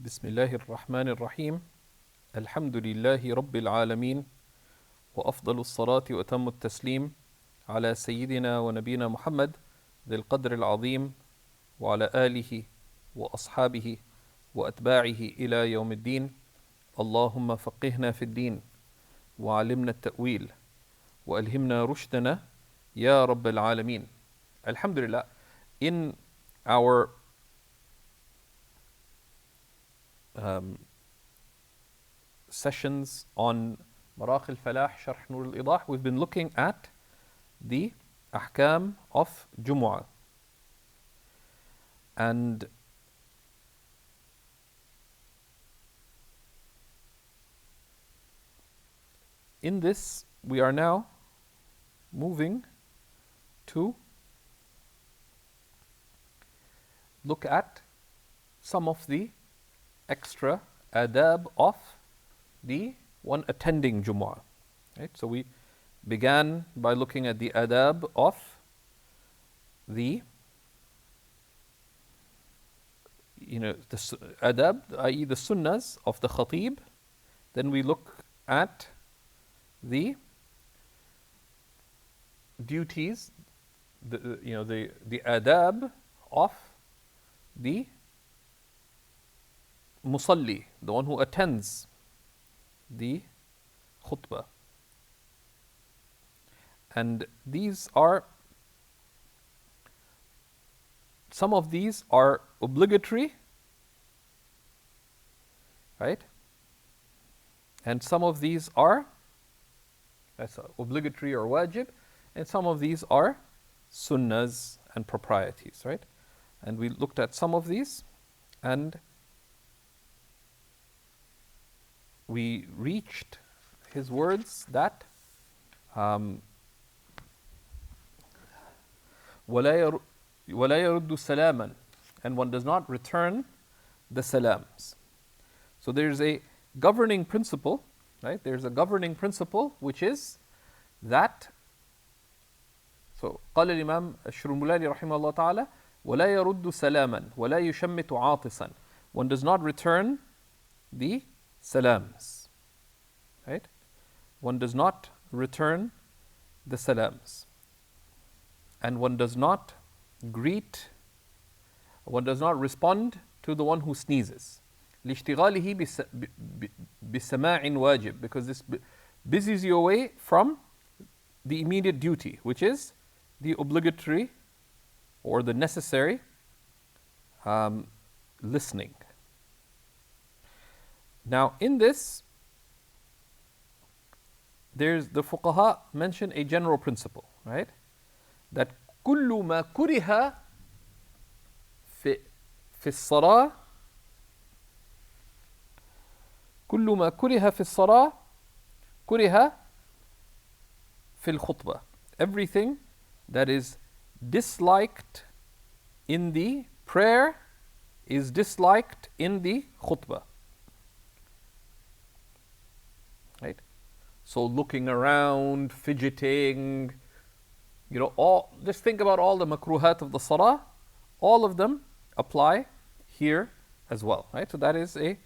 بسم الله الرحمن الرحيم الحمد لله رب العالمين وأفضل الصلاة وأتم التسليم على سيدنا ونبينا محمد ذي القدر العظيم وعلى آله وأصحابه وأتباعه إلى يوم الدين. اللهم فقهنا في الدين وعلمنا التأويل وألهمنا رشدنا يا رب العالمين. Alhamdulillah, in our sessions on Maraqi al-Falah, Sharh Nur al-Idah, we've been looking at the ahkam of Jumu'ah. And in this, we are now moving to look at some of the extra adab of the one attending Jumu'ah. Right? So we began by looking at the adab of the adab, i.e. the sunnahs of the khatib. Then we look at the duties, the adab of the musalli, the one who attends the khutbah. And these are, some of these are obligatory, right? And some of these are, that's obligatory or wajib, and some of these are sunnahs and proprieties, right? And we looked at some of these, and we reached his words that وَلَا يَرُدُّ سَلَامًا, and one does not return the salams. So there's a governing principle, right? There's a governing principle which is that, so قال الإمام الشرملاني رحمه الله تعالى وَلَا يَرُدُّ سَلَامًا وَلَا يُشَمِّتُ عَاطِسًا, one does not return the salams, right? One does not return the salams, and one does not greet, one does not respond to the one who sneezes. لِاشْتِغَالِهِ بِسَمَاعٍ wajib, because this busies you away from the immediate duty, which is the obligatory or the necessary listening. Now, in this, there's the fuqaha mention a general principle, right? That كل ما كره في الصلاة كل ما كره في الصلاة كره في الخطبة. Everything that is disliked in the prayer is disliked in the khutbah. Right? So looking around, fidgeting, just think about all the makruhat of the salah, all of them apply here as well, right? So that is a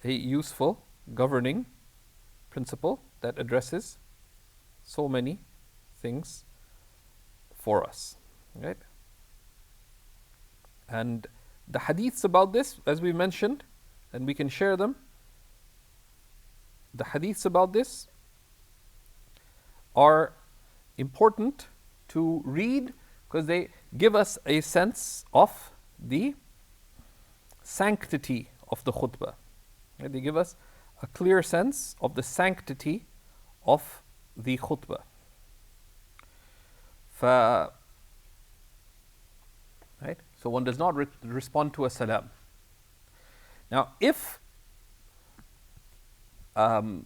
useful governing principle that addresses so many things for us, right? And the hadiths about this, as we mentioned, and we can share them, the hadiths about this are important to read because they give us a sense of the sanctity of the khutbah. Right? They give us a clear sense of the sanctity of the khutbah. Right? So one does not respond to a salam. Now, if and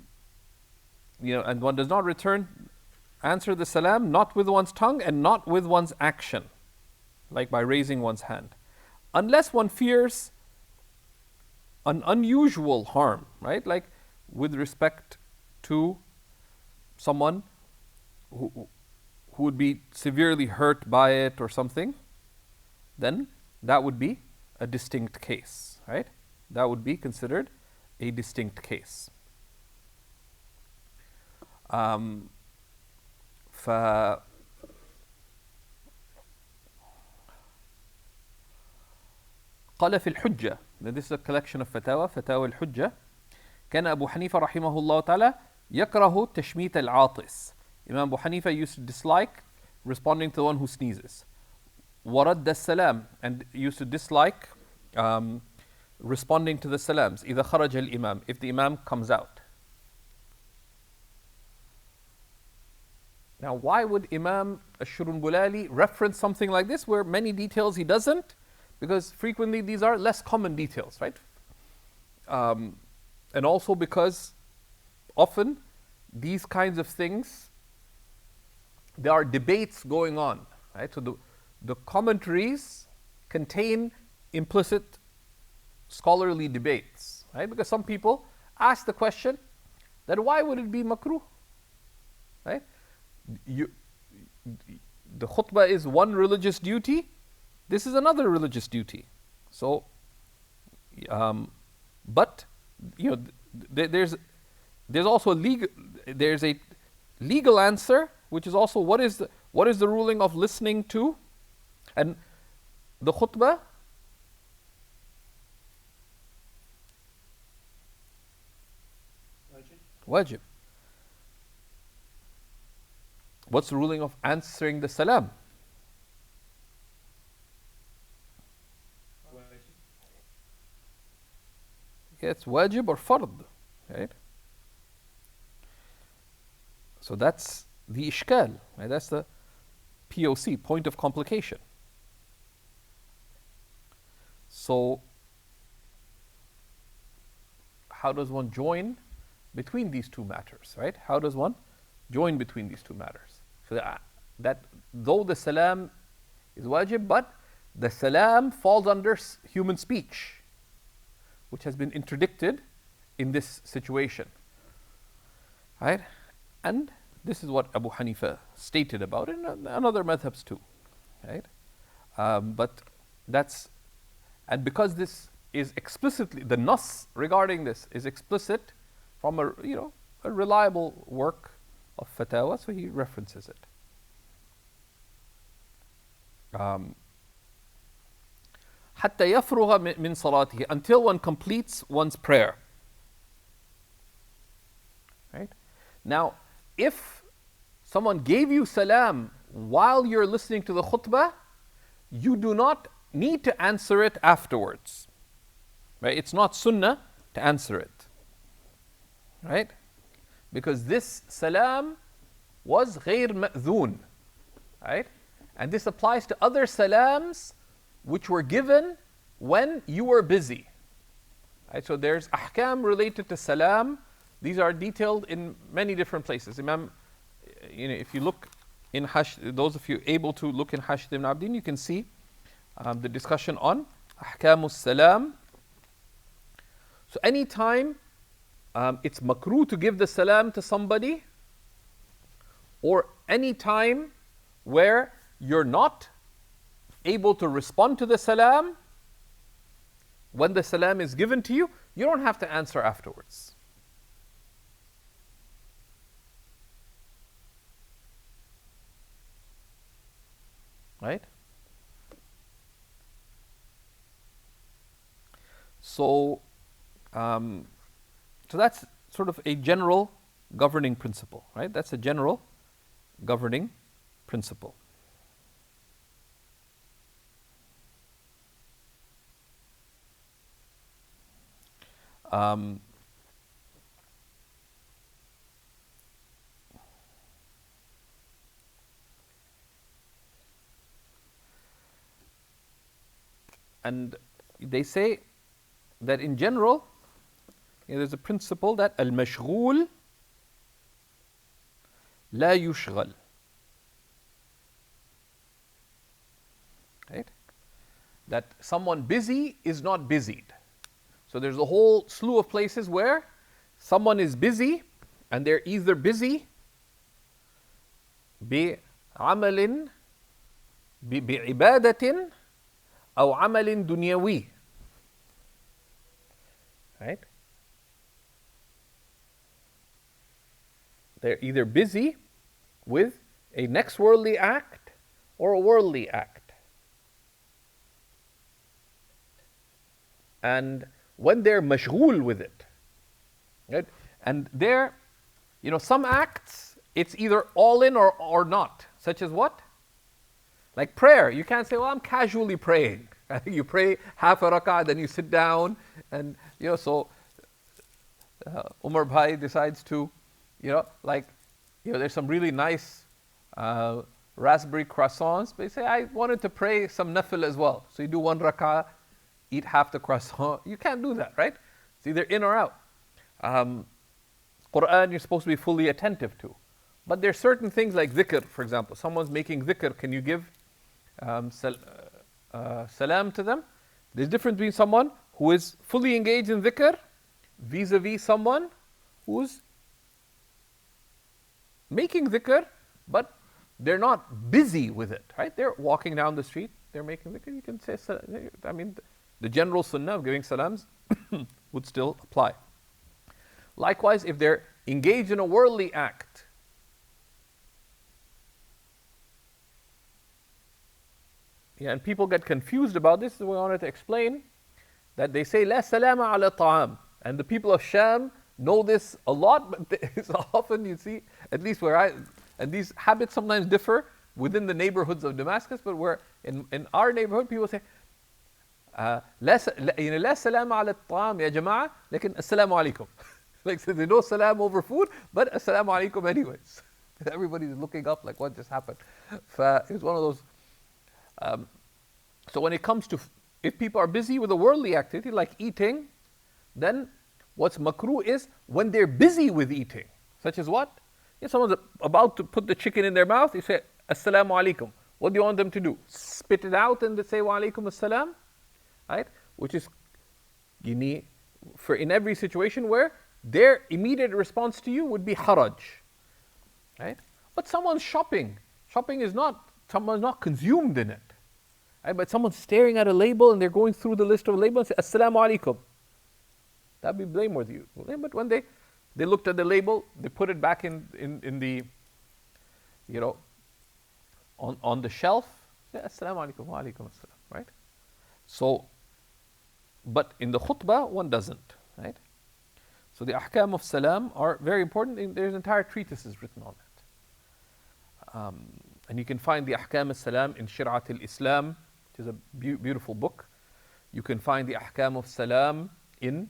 one does not answer the salam, not with one's tongue and not with one's action, like by raising one's hand, unless one fears an unusual harm, right? Like with respect to someone who would be severely hurt by it or something, then that would be a distinct case, right? that would be considered a distinct case. ف قال في الحجة. This is a collection of فتاوى الحجة. كان أبو حنيفة رحمه الله تعالى يكره تشميت العاطس. Imam Abu Hanifa used to dislike responding to the one who sneezes. ورد السلام, and used to dislike responding to the salams. إذا خرج الإمام, if the imam comes out. Now, why would Imam Ash-Shurunbulali reference something like this where many details he doesn't? Because frequently these are less common details, right? And also because often these kinds of things, there are debates going on, right? So the commentaries contain implicit scholarly debates, right? Because some people ask the question that why would it be makruh, right? The khutbah is one religious duty, this is another religious duty. So, but you know, there's also there's a legal answer, which is also what is the ruling of listening to, and the khutbah. Wajib. What's the ruling of answering the salam? Yeah, it's wajib or fard, right? So that's the ishkal, right? That's the POC, point of complication. So how does one join between these two matters, right? How does one join between these two matters? So that though the salam is wajib, but the salam falls under human speech, which has been interdicted in this situation, right? And this is what Abu Hanifa stated about it, and other madhabs too, right? But that's, and because this is explicitly, the nas regarding this is explicit from a reliable work of fatawa, so he references it. حتى يفرغ من صلاته, until one completes one's prayer. Right? Now, if someone gave you salam while you're listening to the khutbah, you do not need to answer it afterwards. Right? It's not sunnah to answer it. Right? Because this salam was غير مأذون. Right? And this applies to other salams which were given when you were busy. Right? So there's ahkam related to salam. These are detailed in many different places. Imam, if you look in those of you able to look in Hashd ibn Abdin, you can see the discussion on ahkamus salam. So anytime it's makruh to give the salam to somebody, or any time where you're not able to respond to the salam, when the salam is given to you, you don't have to answer afterwards. Right? So that's sort of a general governing principle, right? That's a general governing principle. And they say that in general, there's a principle that al-mashghul la yushghal. Right? That someone busy is not busied. So there's a whole slew of places where someone is busy, and they're either busy بعمل بعبادة أو عمل دنيوي. They're either busy with a next worldly act or a worldly act. And when they're mashghul with it, right? And they're, some acts, it's either all in or not. Such as what? Like prayer. You can't say, well, I'm casually praying. You pray half a rak'ah, then you sit down, and Umar Bhai decides to, there's some really nice raspberry croissants, but you say, I wanted to pray some nafil as well. So you do one rak'ah, eat half the croissant. You can't do that, right? It's either in or out. Quran you're supposed to be fully attentive to. But there are certain things like dhikr, for example. Someone's making dhikr, can you give salam to them? There's a difference between someone who is fully engaged in dhikr vis-a-vis someone who's making dhikr, but they're not busy with it, right? They're walking down the street, they're making dhikr. You can say, the general sunnah of giving salams would still apply. Likewise, if they're engaged in a worldly act, and people get confused about this, so we wanted to explain that they say, La salama ala ta'am. And the people of Sham know this a lot, but it's often you see, at least and these habits sometimes differ within the neighborhoods of Damascus, but where in our neighborhood, people say, La salama ala ta'am ya jama'ah, lakin assalamu alaikum. Like, so they know salam over food, but assalamu alaikum anyways. Everybody's looking up like, what just happened? It's one of those. So when it comes to, if people are busy with a worldly activity like eating, then what's makruh is when they're busy with eating. Such as what? If someone's about to put the chicken in their mouth, you say, Assalamu alaikum. What do you want them to do? Spit it out and they say, Wa alaikum assalam? Right? Which is, for in every situation where their immediate response to you would be haraj. Right? But someone's shopping. Someone's not consumed in it. Right? But someone's staring at a label and they're going through the list of labels and say, Assalamu alaikum. That'd be blameworthy. But when they looked at the label, they put it back in the, on the shelf, say, Assalamu alaikum, wa alaikum assalam, right? So, but in the khutbah, one doesn't, right? So the ahkam of salam are very important. There's entire treatises written on it. And you can find the ahkam al-salam in Shir'at al-Islam, which is a beautiful book. You can find the ahkam of salam in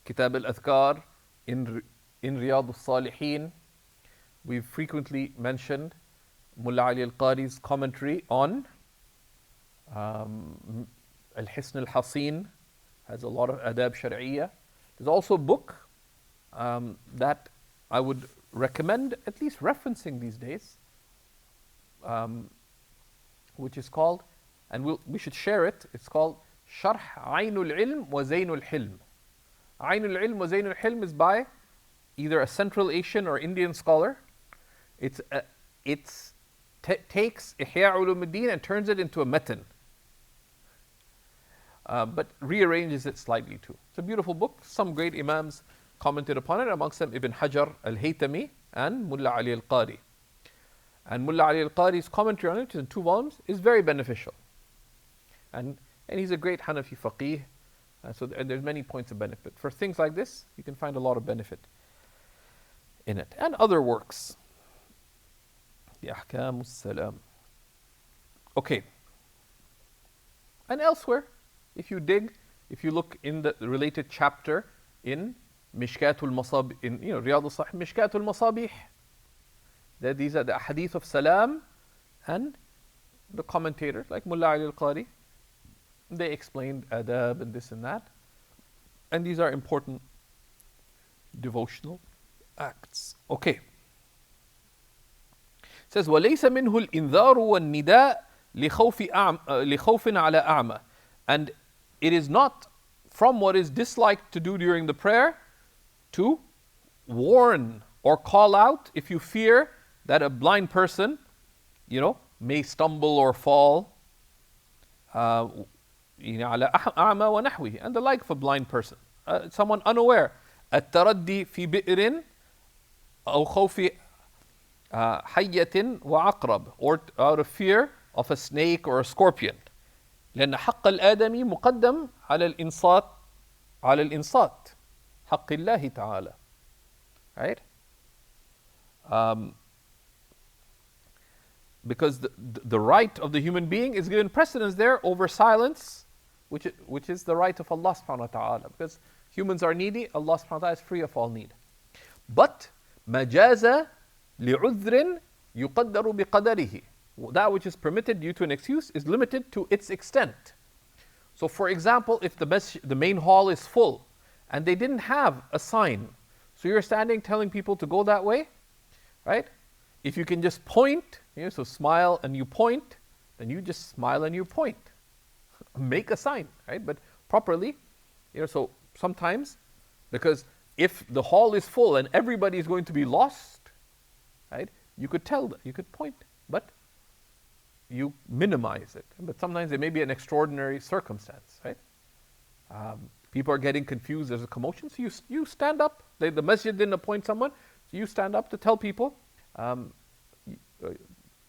Kitab al-Adhkar, in Riyadh al-Salihin. We've frequently mentioned Mullah Ali al-Qari's commentary on Al-Hisn al-Hasin, has a lot of adab shar'iyya. There's also a book that I would recommend at least referencing these days, which is called, and we should share it, it's called Sharh Aynul Ilm wa Zaynul Hilm. Aynul Ilm wa Zaynul Hilm is by either a Central Asian or Indian scholar. It takes Ihya Ulumuddin and turns it into a matan, but rearranges it slightly too. It's a beautiful book. Some great imams commented upon it, amongst them Ibn Hajar al-Haytami and Mullah Ali al-Qari. And Mullah Ali al-Qari's commentary on it, which is in 2 volumes, is very beneficial. And he's a great Hanafi faqih, and there's many points of benefit. For things like this, you can find a lot of benefit in it. And other works. The Ahkam al-Salam. Okay. And elsewhere, if you look in the related chapter in Mishkatul Masabih, in Riyadh al-Sahih, Mishkatul Masabih, these are the hadith of salam, and the commentators like Mullah Ali al-Qari, they explained adab and this and that, and these are important devotional acts. Okay. It says وَلَيْسَ مِنْهُ الْإِنذَارُ وَالنِّدَاءُ لِخَوْفٍ عَلَى أَعْمَى. And it is not from what is disliked to do during the prayer to warn or call out if you fear that a blind person, may stumble or fall, على أعمى ونحوه, and the like of a blind person, someone unaware. التردي في بئر أو خوف حية وعقرب, or out of fear of a snake or a scorpion. لأن حق الآدمي مقدم على الإنصات حق الله تعالى. Right? Because the right of the human being is given precedence there over silence, which is the right of Allah subhanahu wa ta'ala. Because humans are needy, Allah subhanahu wa ta'ala is free of all need. But مجاز لعذر يقدر بقدره. That which is permitted due to an excuse is limited to its extent. So for example, if the main hall is full and they didn't have a sign, so you're standing telling people to go that way, right? If you can just point, so smile and you point, then you just smile and you point. Make a sign, right? But properly, so sometimes, because if the hall is full and everybody is going to be lost, right? You could tell them, you could point, but you minimize it. But sometimes there may be an extraordinary circumstance, right? People are getting confused, there's a commotion, so you stand up. The masjid didn't appoint someone, so you stand up to tell people.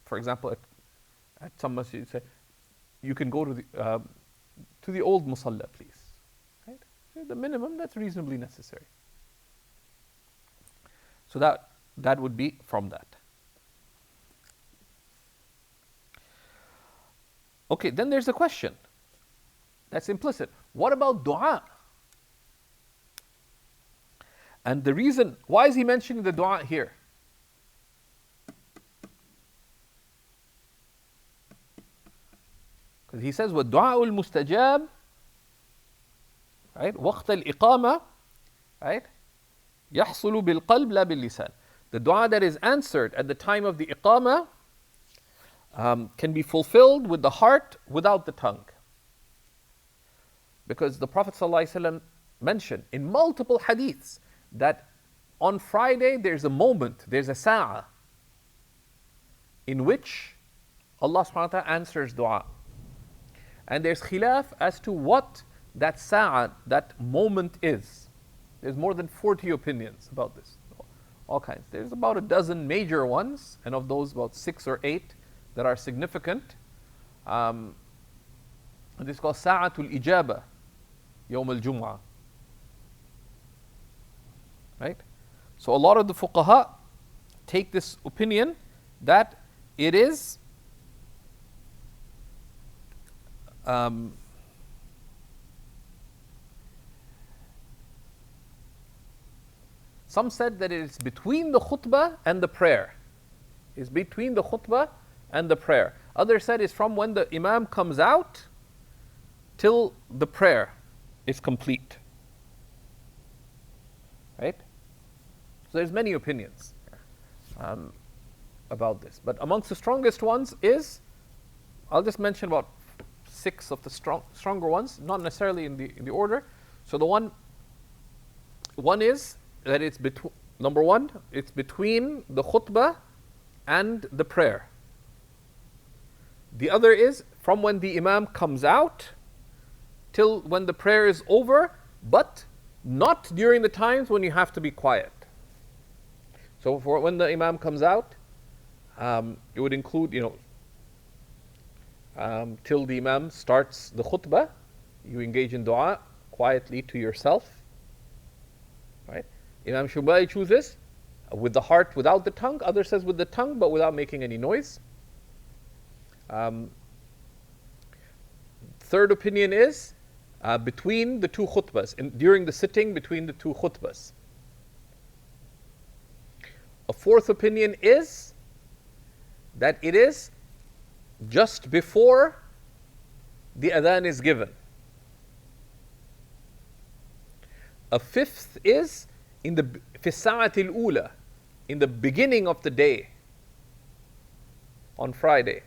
For example, at some masjid, you say, you can go to the old musalla, please. Right? The minimum that's reasonably necessary. So that would be from that. Okay, then there's a question that's implicit. What about dua? And the reason, why is he mentioning the dua here? Because he says, وَالدُّعَاءُ الْمُسْتَجَابُ, right? وَقْتَ الْإِقَامَةِ, right? يَحْصُلُ بِالْقَلْبِ لَا بِاللِّسَانِ. The dua that is answered at the time of the iqamah can be fulfilled with the heart without the tongue. Because the Prophet ﷺ mentioned in multiple hadiths that on Friday there's a moment, there's a sa'ah in which Allah subhanahu wa ta'ala answers dua. And there's khilaf as to what that sa'ah, that moment is. There's more than 40 opinions about this. All kinds. There's about a dozen major ones, and of those about 6 or 8 that are significant. And this is called Sa'atul Ijaba, Yawm al-Jum'ah. Right? So a lot of the fuqaha take this opinion that it is some said that it is between the khutbah and the prayer. It's between the khutbah and the prayer. Others said it's from when the imam comes out till the prayer is complete. Right? So there's many opinions about this. But amongst the strongest ones is, I'll just mention about 6 of the stronger ones, not necessarily in the order. So the one is that it's number 1, it's between the khutbah and the prayer. The other is from when the imam comes out till when the prayer is over, but not during the times when you have to be quiet. So for when the imam comes out, it would include, till the imam starts the khutbah, you engage in dua quietly to yourself. Right? Imam Shubai chooses with the heart without the tongue. Others says with the tongue but without making any noise. Third opinion is between the 2 khutbahs, during the sitting between the 2 khutbahs. A fourth opinion is that it is just before the adhan is given. A fifth is in the في الساعة الأولى, in the beginning of the day on Friday.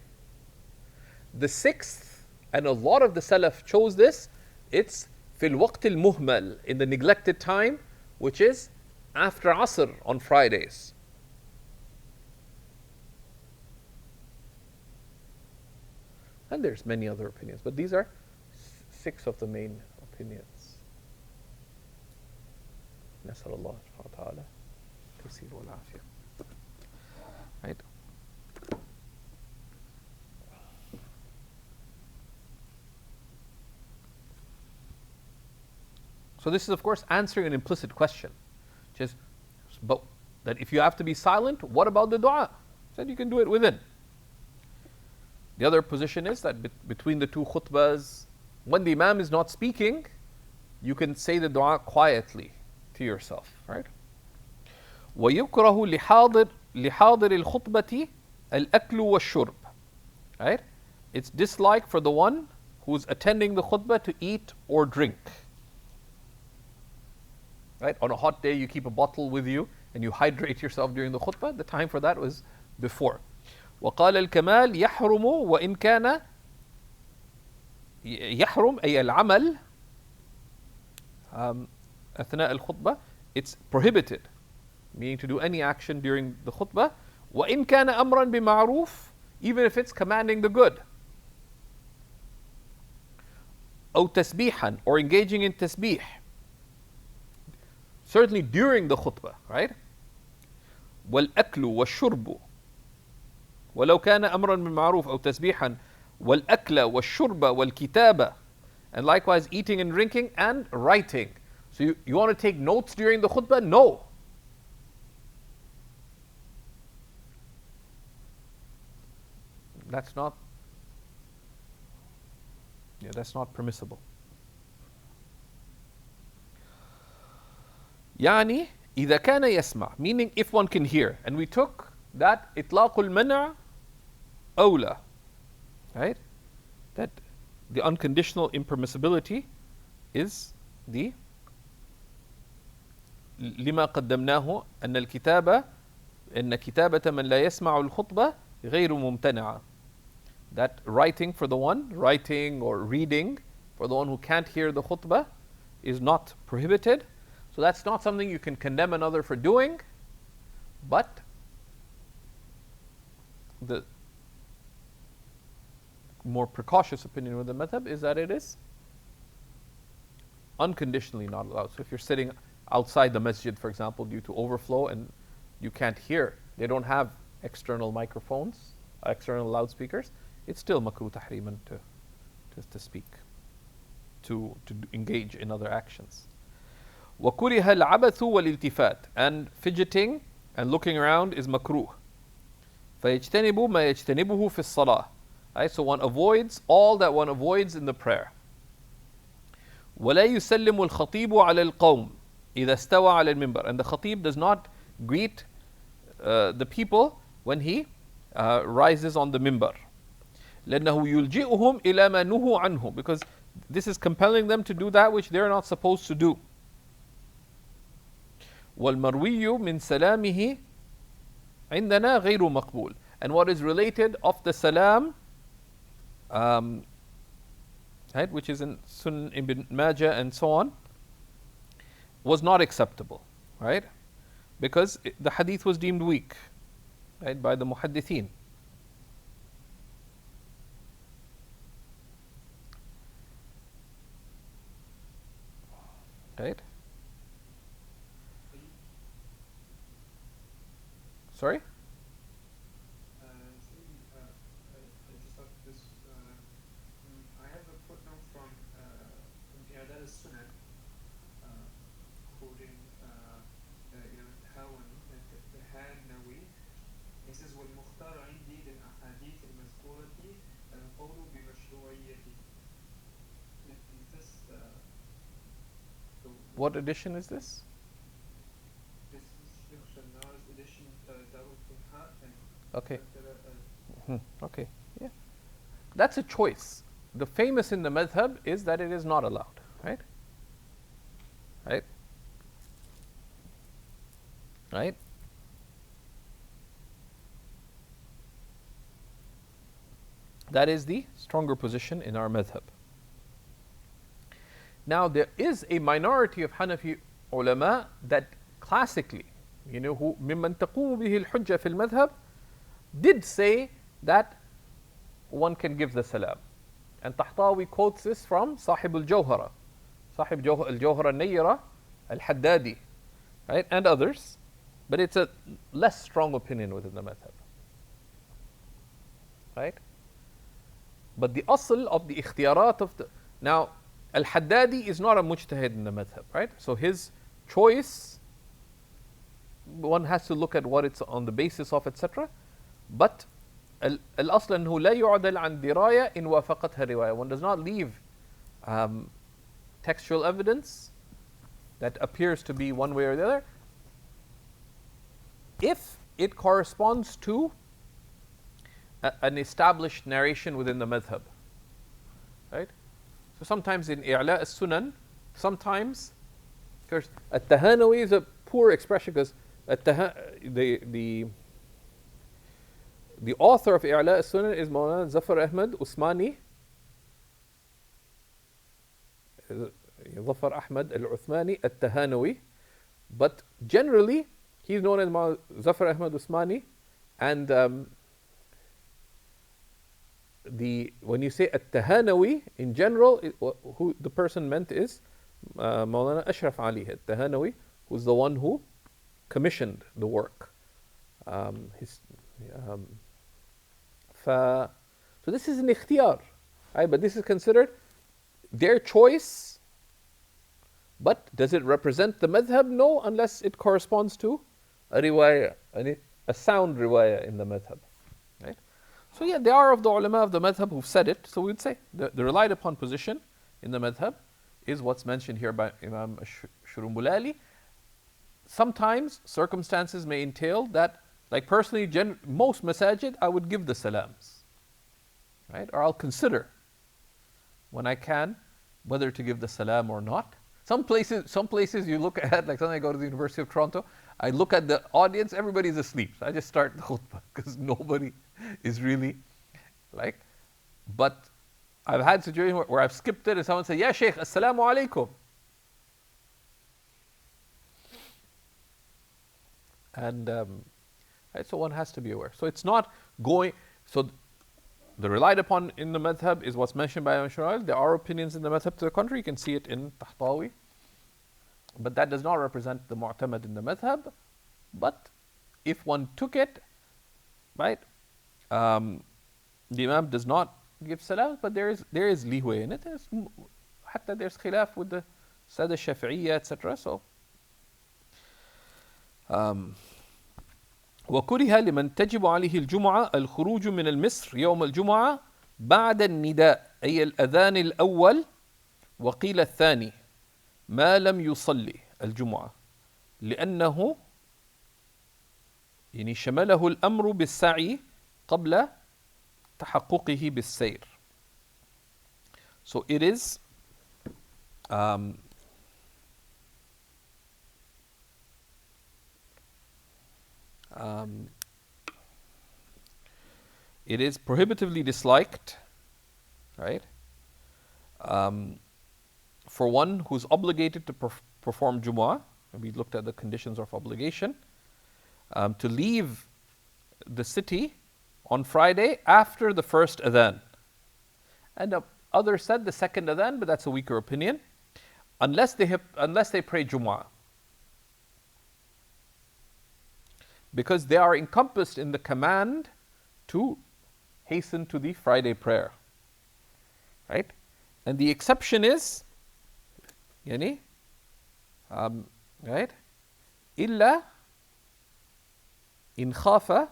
The sixth, and a lot of the Salaf chose this, it's في الوقت المهمل, in the neglected time, which is after Asr on Fridays. And there's many other opinions, but these are 6 of the main opinions. نسأل الله سبحانه وتعالى التيسير والعافية. right? So this is, of course, answering an implicit question, which is, but that if you have to be silent, what about the dua? Said you can do it within. The other position is that between the two khutbahs, when the imam is not speaking, you can say the dua quietly to yourself, right? ويكره لحاضر الخطبة الأكل والشرب, right? It's disliked for the one who's attending the khutbah to eat or drink. Right? On a hot day, you keep a bottle with you and you hydrate yourself during the khutbah. The time for that was before. وقال الكمال يحرم وإن كان يحرم أي العمل أثناء الخطبة. It's prohibited, meaning to do any action during the khutbah. وإن كان أمرا بمعروف, even if it's commanding the good. أو تسبيحا, or engaging in tasbih. Certainly during the khutbah, right? والأكل والشرب ولو كان أمرا بالمعروف أو تسبيحا والأكل والشرب والكتابة, and likewise eating and drinking and writing. So you want to take notes during the khutbah? No. That's not permissible. يعني إذا كان يسمع, meaning if one can hear. And we took that إطلاق المنع أولى, right? That the unconditional impermissibility is the لما قدمناه أن الكتابة أن كتابة من لا يسمع الخطبة غير ممتنعة. That writing or reading for the one who can't hear the khutbah is not prohibited. So that's not something you can condemn another for doing, but the more precautious opinion with the madhab is that it is unconditionally not allowed. So if you're sitting outside the masjid, for example, due to overflow and you can't hear, they don't have external microphones, external loudspeakers, it's still makruh tahriman to speak, to engage in other actions. وَكُرِهَ الْعَبَثُ وَالِالْتِفَاتِ, and fidgeting and looking around is makruh. فَيَجْتَنِبُ مَا يَجْتَنِبُهُ فِي الصَّلَاةِ, right? So one avoids all that one avoids in the prayer. وَلَا يُسَلِّمُ الْخَطِيبُ عَلَى الْقَوْمِ إِذَا اسْتَوَى عَلَى الْمِنْبَرِ, and the khatib does not greet the people when he rises on the minbar. لأنه يلجئهم إلى ما نهوا عنه, because this is compelling them to do that which they're not supposed to do. والمروي من سلامه عندنا غير مقبول, and what is related of the salam, right, which is in Sunan Ibn Majah and so on, was not acceptable, right? Because the hadith was deemed weak, right, by the muhaddithin. Right? Sorry? I just thought this. I have a footnote from I'dad al-Sunan, quoting Hawan, the Nawawi. He says, "والمختار عندي للأحاديث المذكورة القول بمشروعيته." Is this What edition is this? This is Shaykh Shanar's edition, Darul Funha, and Okay. Okay. Yeah. That's a choice. The famous in the madhab is that it is not allowed, right? Right? Right? That is the stronger position in our madhab. Now, there is a minority of Hanafi ulama that classically, who ممن تقوم به الحجة في المذهب, did say that one can give the salam. And Tahtawi quotes this from Sahib al-Jawhara, Sahib al-Jawhara al-Nayyara, al-Haddadi, right, and others. But it's a less strong opinion within the madhab. right? But the asl of the ikhtiyarat of the... Now, al-Haddadi is not a mujtahid in the madhab, right? So his choice, one has to look at what it's on the basis of, etc. But al-asl أنه لا يعدل عن دراية إن وافقتها رواية. One does not leave textual evidence that appears to be one way or the other if it corresponds to an established narration within the madhab, right? So sometimes in i'la as-sunan, sometimes, of course, at-Tahanawi is a poor expression because the author of i'la as-sunan is Mawlana Zafar Ahmad Usmani, Zafar Ahmad al-Uthmani at-Tahanawi, but generally he's known as Zafar Ahmad Usmani, and when you say at-Tahanawi, in general, who the person meant is Maulana Ashraf Ali at-Tahanawi, who's the one who commissioned the work. So this is an ikhtiyar, right? But this is considered their choice. But does it represent the madhab? No, unless it corresponds to a riwayah, a sound riwayah in the madhab, right? So yeah, they are of the ulama of the madhab who've said it. So we'd say the relied upon position in the madhab is what's mentioned here by Imam Shurumbulali. Sometimes circumstances may entail that, like personally, most masajid, I would give the salams, right? Or I'll consider when I can whether to give the salam or not. Some places you look at, like sometimes I go to the University of Toronto, I look at the audience, everybody's asleep. So I just start the khutbah because nobody is really like. But I've had situations where I've skipped it and someone said, "Ya Shaykh, assalamu alaikum." And right, so one has to be aware. So it's not going. So the relied upon in the madhab is what's mentioned by Imam Shafi'i. There are opinions in the madhab to the contrary. You can see it in Tahtawi. But that does not represent the mu'tamad in the madhab. But if one took it, right, the Imam does not give salam, but there is leeway in it. There's khilaf with the Sada Shafi'iyya, etc. So, وكره لمن تجب عليه الجمعة الخروج من المصر يوم الجمعة بعد النداء أي الأذان الأول وقيل الثاني ما لم يصلي الجمعة لأنه يعني شمله الأمر بالسعي قبل تحققه بالسير. So it is it is prohibitively disliked, right, for one who's obligated to perform Jumu'ah, and we looked at the conditions of obligation, to leave the city on Friday after the first adhan. And others said the second adhan, but that's a weaker opinion, unless they pray Jumu'ah. Because they are encompassed in the command to hasten to the Friday prayer, right? And the exception is, right? إلا إن خاف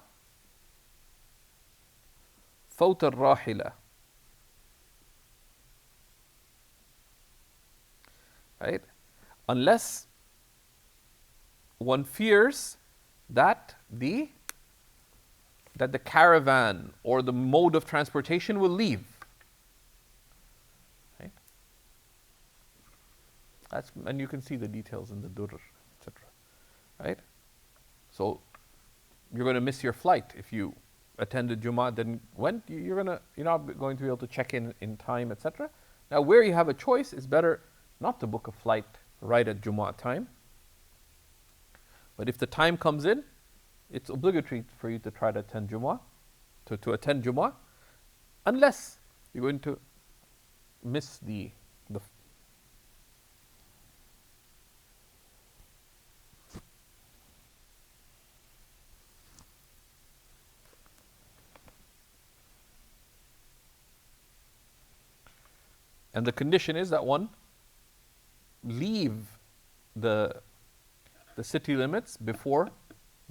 فوت الراحلة, right? Unless one fears that the caravan or the mode of transportation will leave. Right? And you can see the details in the Durr, etc. Right? So you're going to miss your flight if you attended Jummah, then you're not going to be able to check in time, etc. Now, where you have a choice, it's better not to book a flight right at Jummah time. But if the time comes in, it's obligatory for you to try to attend Jummah, to attend Jummah, unless you're going to miss the And the condition is that one leave the city limits before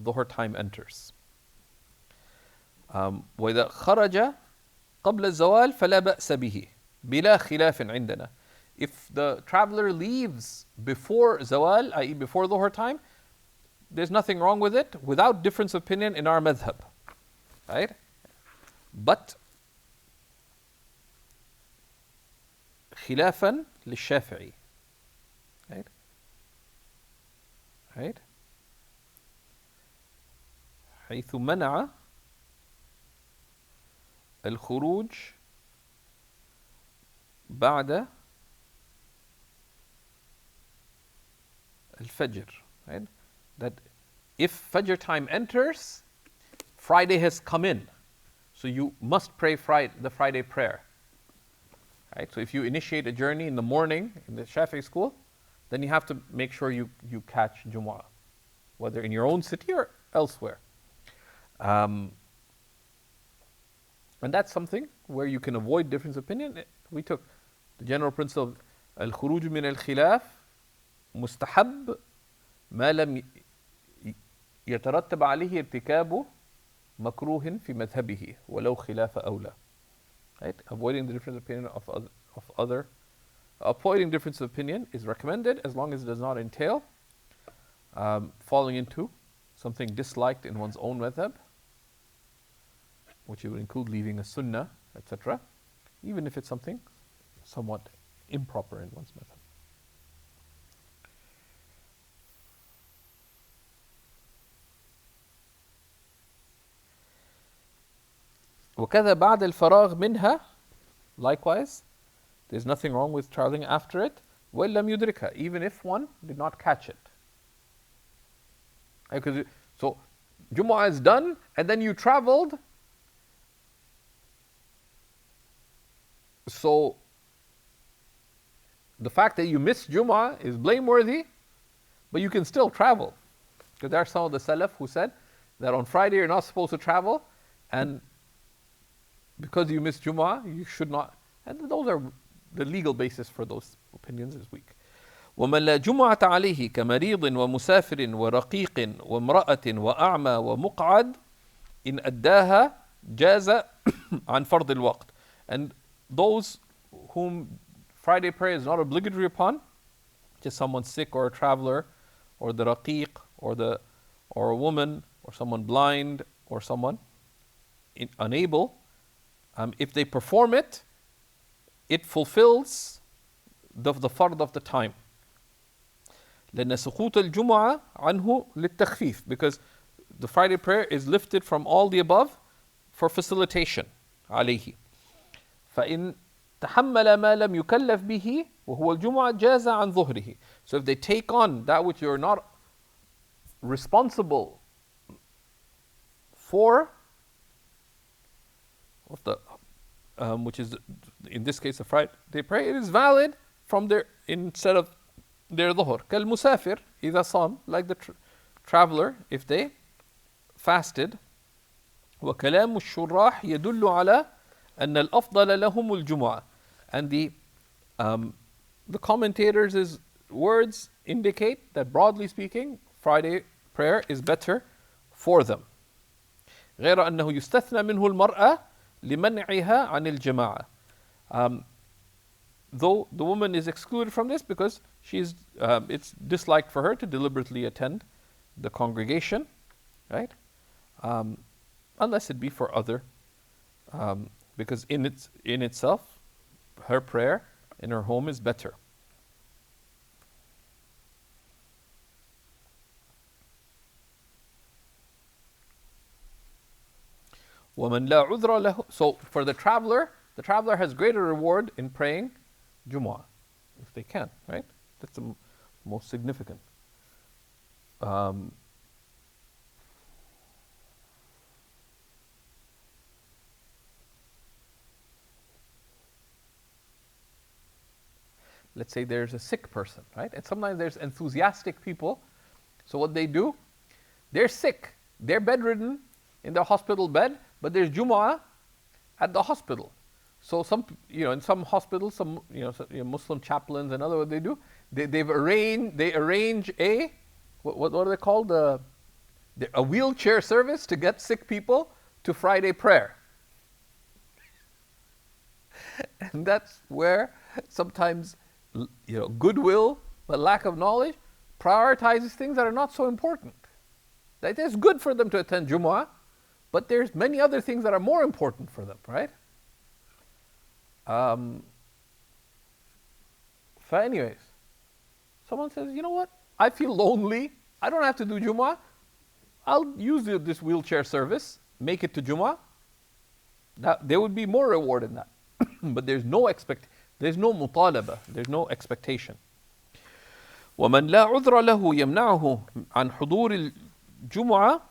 dhuhr time enters. وإذا خرج قبل الزوال فلا بأس به بلا خلاف عندنا. If the traveler leaves before zawal, i.e. before dhuhr time, there's nothing wrong with it without difference of opinion in our madhab. Right? But خلافا للشافعي. Right? Right? حيث منع الخروج بعد الفجر. Right? That if Fajr time enters, Friday has come in. So you must pray the Friday prayer. Right? So if you initiate a journey in the morning in the Shafi'i school, then you have to make sure you catch Jumu'ah, whether in your own city or elsewhere. And that's something where you can avoid difference of opinion. We took the general principle of al-khuruj min al-khilaf mustahab ما لم يترتب عليه ارتكاب مكروه في مذهبه ولو خلاف أولى. Right? Avoiding the difference of opinion avoiding difference of opinion is recommended as long as it does not entail falling into something disliked in one's own madhab, which would include leaving a sunnah, etc., even if it's something somewhat improper in one's madhab. وكذا بعد الفراغ منها, likewise, there's nothing wrong with traveling after it. وَإِلَّمْ يُدْرِكَهَا, even if one did not catch it. So, Jumu'ah is done, and then you traveled. So, the fact that you missed Jumu'ah is blameworthy, but you can still travel. Because there are some of the Salaf who said that on Friday you're not supposed to travel, and because you missed Jumu'ah, you should not. And those are the legal basis for those opinions is weak. ومن لا جمعة عليه كمريض ومسافر ورقيق وامرأة وأعمى ومقعد إن أداها جاز عن فرض الوقت. And those whom Friday prayer is not obligatory upon, just someone sick or a traveler, or the raqiq, or a woman, or someone blind, or someone unable, if they perform it, it fulfills the fard of the time. لأن سقوط الجمعة عنه للتخفيف, because the Friday prayer is lifted from all the above for facilitation عليه. فإن تحمل ما لم يكلف به وهو الجمعة جاز عن ظهره. So if they take on that which you're not responsible for, of the which is in this case a Friday prayer, it is valid from their instead of their dhuhr. كالمسافر إذا صام, like the traveler if they fasted. وكلام الشراح يدل على أن الأفضل لهم الجمعة. And the commentators' words indicate that broadly speaking, Friday prayer is better for them. غير أنه يستثنى منه المرأة لمنعها عن الجماعة. Though the woman is excluded from this because it's disliked for her to deliberately attend the congregation, right? Unless it be for other, because in itself, her prayer in her home is better. وَمَنْ لَا عُذْرَ لَهُ. So for the traveler has greater reward in praying Jumu'ah, if they can, right? That's the most significant. Let's say there's a sick person, right? And sometimes there's enthusiastic people. So what they do, they're sick, they're bedridden in their hospital bed, but there's Jumu'ah at the hospital. So in some hospitals, some Muslim chaplains and other what they do, they arrange a what are they called, a wheelchair service to get sick people to Friday prayer. And that's where sometimes goodwill but lack of knowledge prioritizes things that are not so important. That it's good for them to attend Jumu'ah, but there's many other things that are more important for them, right? Anyways, someone says, you know what? I feel lonely. I don't have to do Jumu'ah. I'll use this wheelchair service, make it to Jumu'ah. There would be more reward in that. But there's no mutalaba, there's no expectation. ومن لا عذر له يمنعه عن حضور الجمعة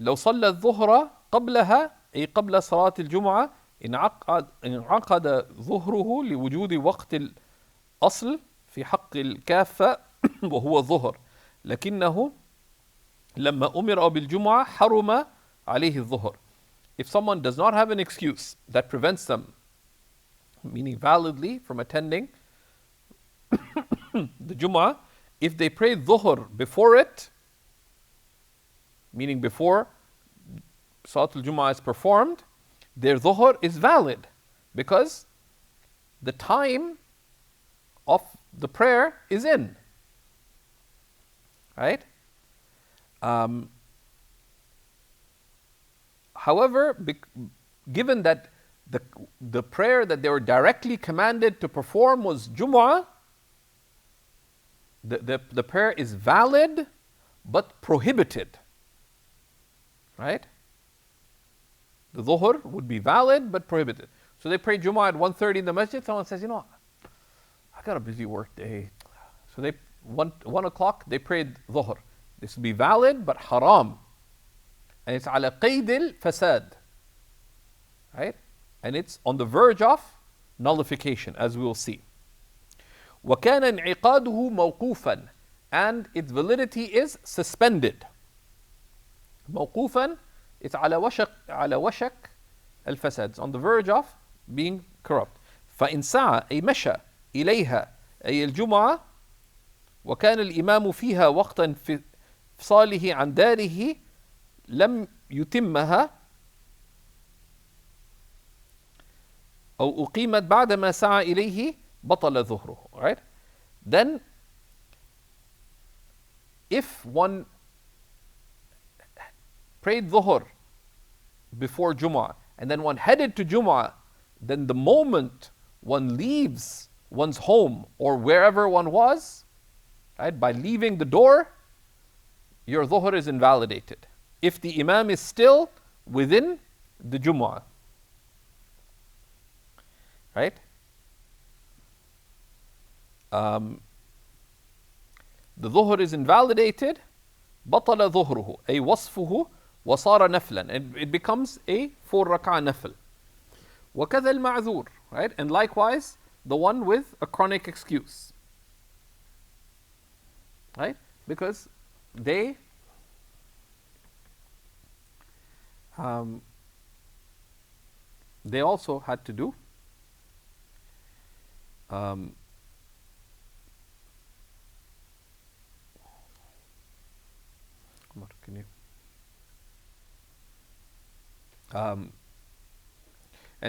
لو صلى الظهر قبلها أي قبل صلاة الجمعة انعقد ظهره لوجود وقت الأصل في حق الكافة وهو الظهر لكنه لما أمر بالجمعة حرم عليه الظهر. If someone does not have an excuse that prevents them, meaning validly, from attending the Jumu'ah, if they pray Dhuhr before it, meaning before Salatul Jumu'ah is performed, their Dhuhr is valid because the time of the prayer is in. Right? However, given that the prayer that they were directly commanded to perform was Jumu'ah, the prayer is valid but prohibited. Right? The Dhuhr would be valid but prohibited. So they pray Jumu'ah at 1:30 in the masjid. Someone says, I got a busy work day. So they 1 o'clock they prayed Dhuhr. This will be valid but haram. And it's ala qayd al-fasad. Right? And it's on the verge of nullification, as we will see. وَكَانَ انْعِقَادُهُ مَوْقُوفًا, and its validity is suspended. موقوفًا, it's على وشك الفساد, it's on the verge of being corrupt. فإن سعى أي مشى إليها أي الجمعة وكان الإمام فيها وقتا في فصاله عن داره لم يتمها أو أقيمت بعدما سعى إليه بطل ظهره. Right? Then, if one prayed Dhuhr before Jumu'ah and then one headed to Jumu'ah, then the moment one leaves one's home or wherever one was, right, by leaving the door, your Dhuhr is invalidated. If the Imam is still within the Jumu'ah. Right? The Dhuhr is invalidated. بطل ظهره أي وصفه وصار نفلا, and it becomes a 4 rak'ah nafl. وكذا المعذور, right? And likewise the one with a chronic excuse, right? Because they also had to do and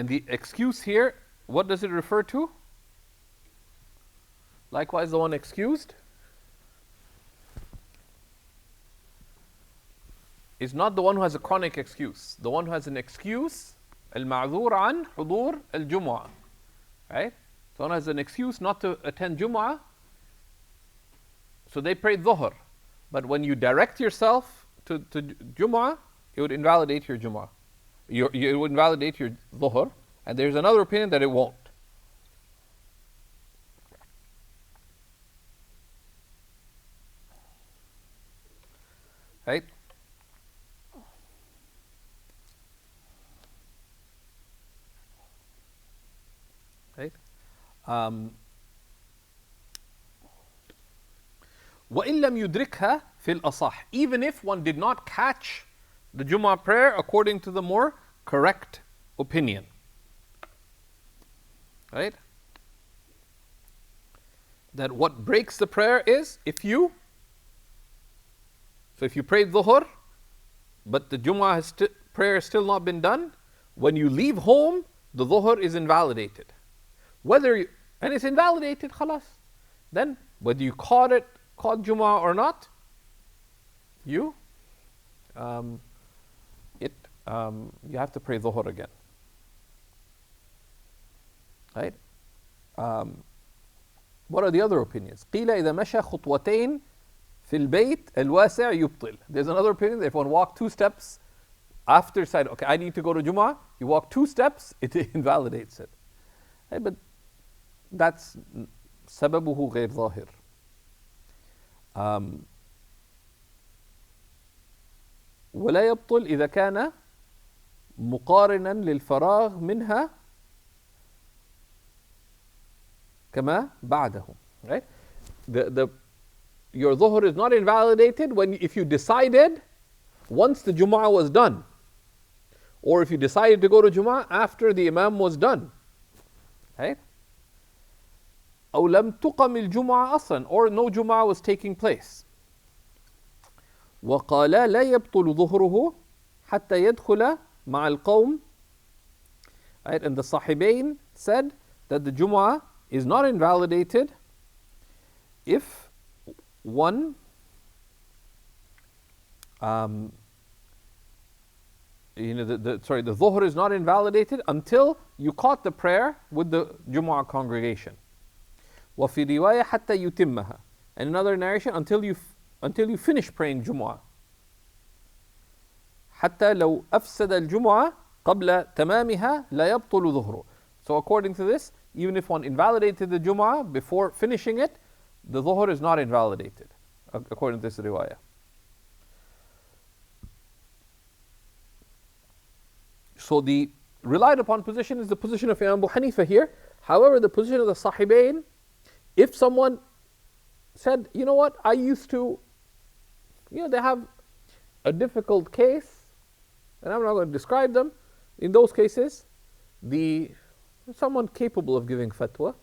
the excuse here, what does it refer to? Likewise, the one excused is not the one who has a chronic excuse. The one who has an excuse, al-ma'zur an hudur al-jumu'ah. Right? So one has an excuse not to attend Jumu'ah, so they prayed Dhuhr. But when you direct yourself to Jumu'ah, it would invalidate your Jumu'ah. It would invalidate your Dhuhr. And there's another opinion that it won't. Right? Right? وَإِن لَمْ يُدْرِكْهَا فِي الْأَصَحِ, even if one did not catch the Jumu'ah prayer according to the more correct opinion. right? That what breaks the prayer is if you prayed Dhuhr, but the Jumu'ah prayer has still not been done, when you leave home, the Dhuhr is invalidated. And it's invalidated, khalas. Then, whether you called Jumu'ah or not, you have to pray Dhuhr again. Right? What are the other opinions? قيل إذا مشى خطوتين في البيت الواسع يبطل. There's another opinion that if one walked 2 steps after decide, okay, I need to go to Jumu'ah, you walk 2 steps, it invalidates it. Right? But that's سببه غير ظاهر. ولا يبطل إذا كان مقارنا للفراغ منها كما بعده. Right? Your dhuhr is not invalidated if you decided once the Jumu'ah was done, or if you decided to go to Jumu'ah after the Imam was done. Right? أو لم تقم الجمعة أصلا, or no Jumu'ah was taking place. وقال لا يبطل ظهره حتى يدخل مع القوم. Right? And the Sahibain said that the Jumu'ah is not invalidated if one the Dhuhr is not invalidated until you caught the prayer with the Jumu'ah congregation. وفي رواية حتى يتمها. And another narration, until you finish praying Jumu'ah. حتى لو أفسد الجمعة قبل تمامها لا يبطل ظهره. So according to this, even if one invalidated the Jumu'ah before finishing it, the Dhuhr is not invalidated, according to this riwayah. So the relied upon position is the position of Imam Abu Hanifa here. However, the position of the Sahibain, if someone said, you know what, I used to, they have a difficult case, and I'm not going to describe them. In those cases, someone capable of giving fatwa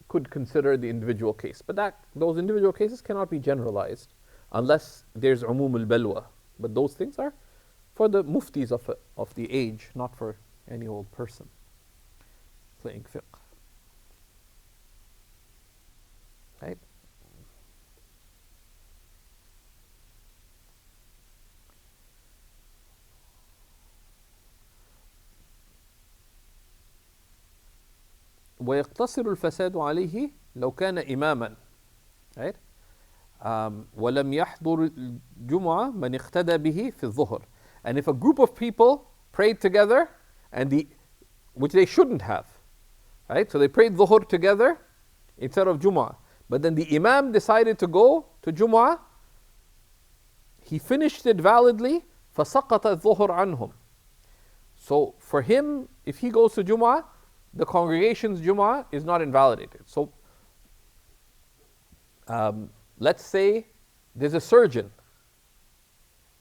could consider the individual case. But those individual cases cannot be generalized unless there's umum al-balwa. But those things are for the muftis of the age, not for any old person playing fiqh. Right? ويقتصر الفساد عليه لو كان إماما. Right? ولم يحضر الجمعة من اقتدى به في الظهر. And if a group of people prayed together, which they shouldn't have, right? So they prayed Dhuhr together instead of Jumu'ah. But then the Imam decided to go to Jumu'ah. He finished it validly. فَسَقَطَ الظُّهُرْ عَنْهُمْ. So for him, if he goes to Jumu'ah, the congregation's Jumu'ah is not invalidated. So let's say there's a surgeon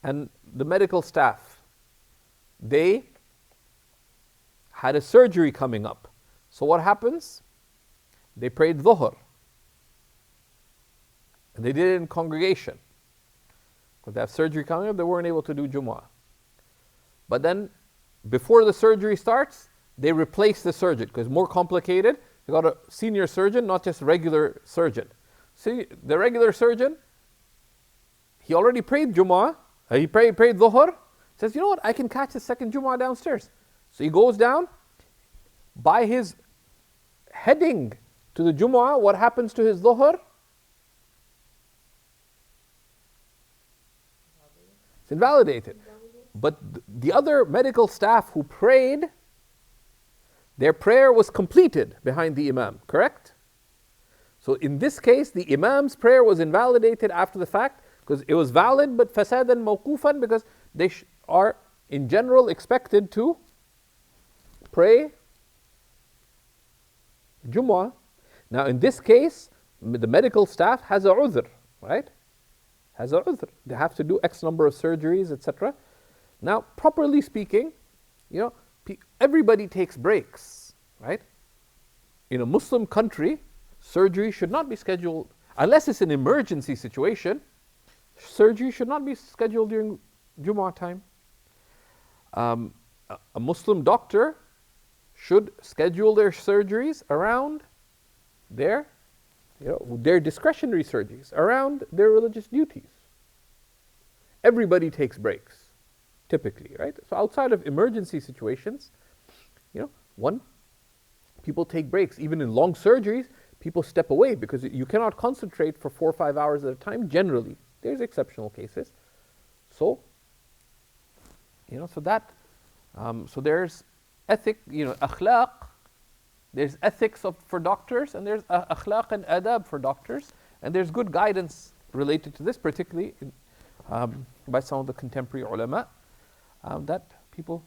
and the medical staff. They had a surgery coming up. So what happens? They prayed Dhuhr. And they did it in congregation. Because they have surgery coming up, they weren't able to do Jumu'ah. But then, before the surgery starts, they replace the surgeon because it's more complicated. They got a senior surgeon, not just regular surgeon. See, the regular surgeon, he already prayed Jumu'ah. He prayed Dhuhr. Says, you know what? I can catch the second Jumu'ah downstairs. So he goes down. By his heading to the Jumu'ah, what happens to his Dhuhr? It's invalidated. But the other medical staff who prayed, their prayer was completed behind the Imam, correct? So in this case, the Imam's prayer was invalidated after the fact because it was valid but fasadan mawqufan because they are in general expected to pray Jumu'ah. Now in this case, the medical staff has a udhr, right? Has a udhr. They have to do X number of surgeries, etc. Now, properly speaking, everybody takes breaks, right? in a Muslim country, surgery should not be scheduled, unless it's an emergency situation, surgery should not be scheduled during Jumu'ah time. A Muslim doctor should schedule their surgeries around their, their discretionary surgeries, around their religious duties. Everybody takes breaks, typically, right? So outside of emergency situations, people take breaks. Even in long surgeries, people step away because you cannot concentrate for 4 or 5 hours at a time, generally. There's exceptional cases. So, so there's akhlaq, there's ethics for doctors, and there's akhlaq and adab for doctors, and there's good guidance related to this, particularly by some of the contemporary ulama, that people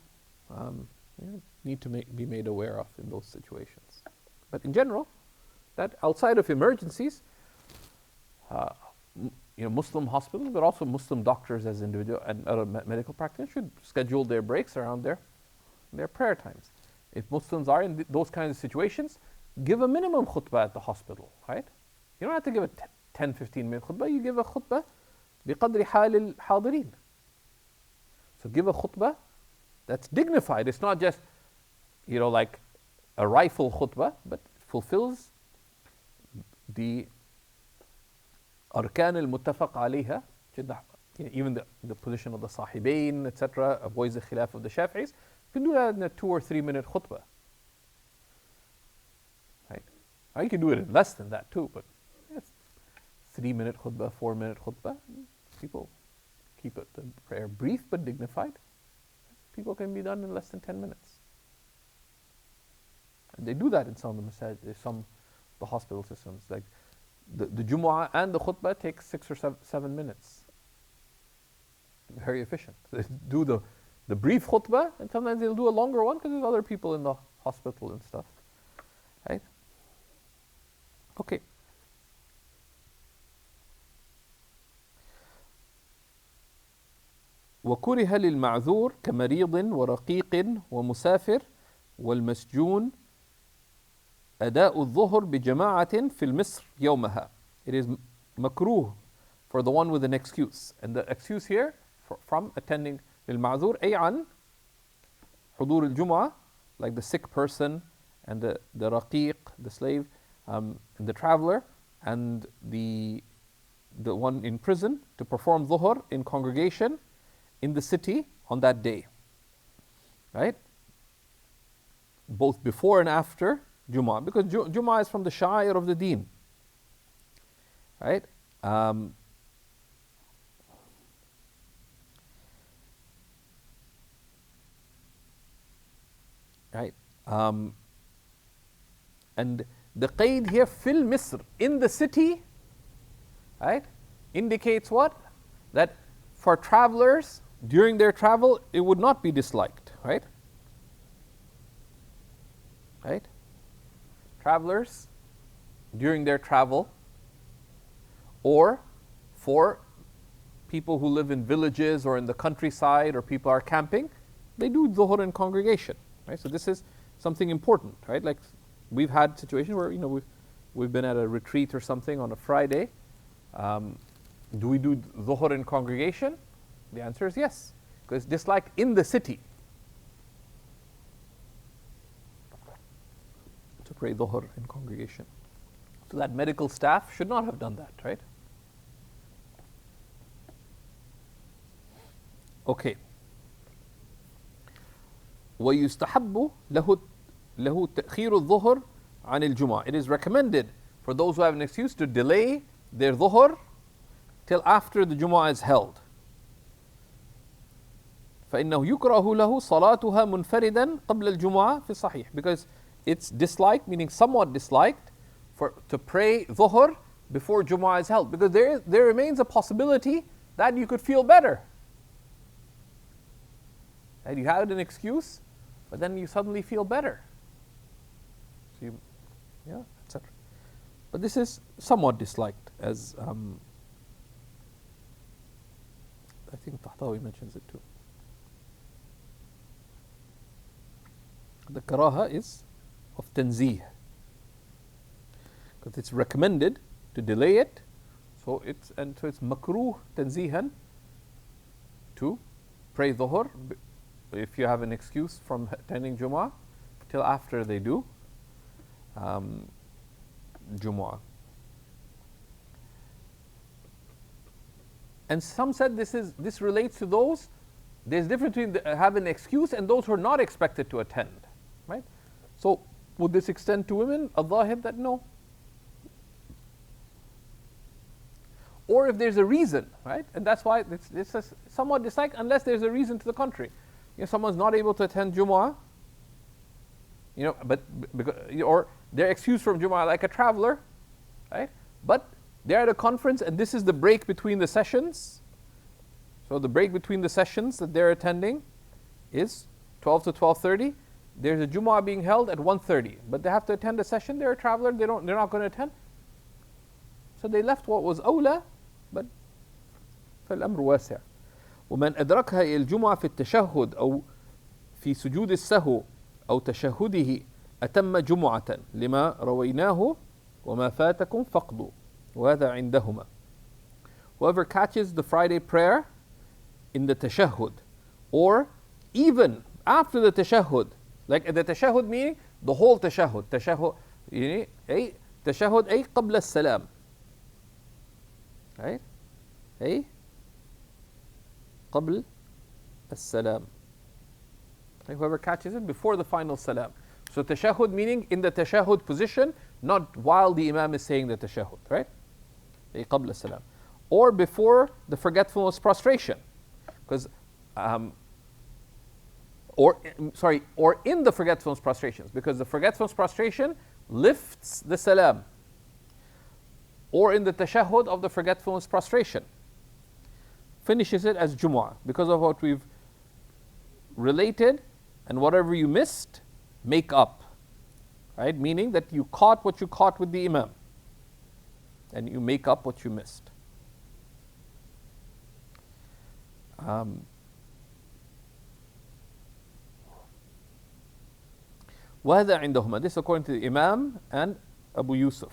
need to be made aware of in those situations. But in general, that outside of emergencies, Muslim hospitals, but also Muslim doctors as individual and other medical practitioners should schedule their breaks around their prayer times. If Muslims are in those kinds of situations, give a minimum khutbah at the hospital, right? You don't have to give a 10, 15-minute khutbah. You give a khutbah بقدر حال الحاضرين. So give a khutbah that's dignified. It's not just, like a rifle khutbah, but fulfills the arkan al-muttafaq alayha, even the position of the sahibain, etc., avoids the khilaf of the Shafi'is. You can do that in a 2 or 3 minute khutbah. Right? Or you can do it in less than that too, but 3 minute khutbah, 4 minute khutbah. People keep the prayer brief but dignified. People can be done in less than 10 minutes. And they do that in some of the masajid, some of the hospital systems. Like the Jumu'ah and the khutbah take 6 or 7 minutes. Very efficient. So they do the brief khutbah, and sometimes they'll do a longer one because there's other people in the hospital and stuff. Right? Okay. وكره للمعذور كمريض ورقيق ومسافر والمسجون أداء الظهر بجماعة في المصر يومها. It is makruh for the one with an excuse. And the excuse here from attending للمعذور أي عن حضور الجمعة, like the sick person and the raqiq, the slave, and the traveler, and the one in prison, to perform dhuhr in congregation in the city on that day, right? Both before and after Jumu'ah, because Jumu'ah is from the sha'ir of the deen, right? Right? And the qaid here, fil Misr, in the city, right, indicates what? That for travelers, during their travel, it would not be disliked, right? Right? Travelers, during their travel, or for people who live in villages or in the countryside, or people are camping, they do dhuhr in congregation, right? So this is something important, right? Like we've had situations where, we've been at a retreat or something on a Friday. Do we do dhuhr in congregation? The answer is yes, because it's disliked in the city to pray dhuhr in congregation. So that medical staff should not have done that, right? Okay. ويستحب له تأخير الظهر عن الجمعة. It is recommended for those who have an excuse to delay their dhuhr till after the Jumu'ah is held. فإنه يكره له صلاتها منفردا قبل الجمعة في الصحيح, because it's disliked, meaning somewhat disliked, to pray dhuhr before Jumu'ah is held, because there remains a possibility that you could feel better. And you had an excuse, but then you suddenly feel better. So etc. But this is somewhat disliked, as I think Tahtawi mentions it too. The karaha is of tanzih, because it's recommended to delay it. So it's makruh tanzihan to pray dhuhr if you have an excuse from attending Jumu'ah till after they do Jumu'ah. And some said this relates to those. There's a difference between having an excuse and those who are not expected to attend, right? So would this extend to women? Al-Zahir that no. Or if there's a reason, right? And that's why it's somewhat dislike unless there's a reason to the contrary. You know, someone's not able to attend Jumu'ah, you know, or they're excused from Jumu'ah like a traveler, right? But they're at a conference and this is the break between the sessions. So the break between the sessions that they're attending is 12 to 12:30. There's a Jumu'ah being held at 1:30, but they have to attend a session. They're a traveler. They're not going to attend. So they left what was أولى, but فالأمر واسع. ومن أدركها إلى الجمعة في التشهد أو في سجود السهو أو تشهده أتم جمعة لما رويناه وما فاتكم فقدوا وهذا عندهما. Whoever catches the Friday prayer in the tashahhud, or even after the tashahhud, like the tashahhud meaning the whole tashahhud, tashahhud أي تشهد أي قبل السلام, right? أي قبل السلام. Whoever catches it before the final salam. So tashahhud meaning in the tashahhud position, not while the imam is saying the tashahhud, right? أي قبل السلام. Or before the forgetfulness prostration, because or in the forgetfulness prostrations, because the forgetfulness prostration lifts the salam, or in the tashahhud of the forgetfulness prostration finishes it as Jumu'ah, because of what we've related, and whatever you missed, make up, right? Meaning that you caught what you caught with the imam, and you make up what you missed. وهذا عندهما. This according to the Imam and Abu Yusuf.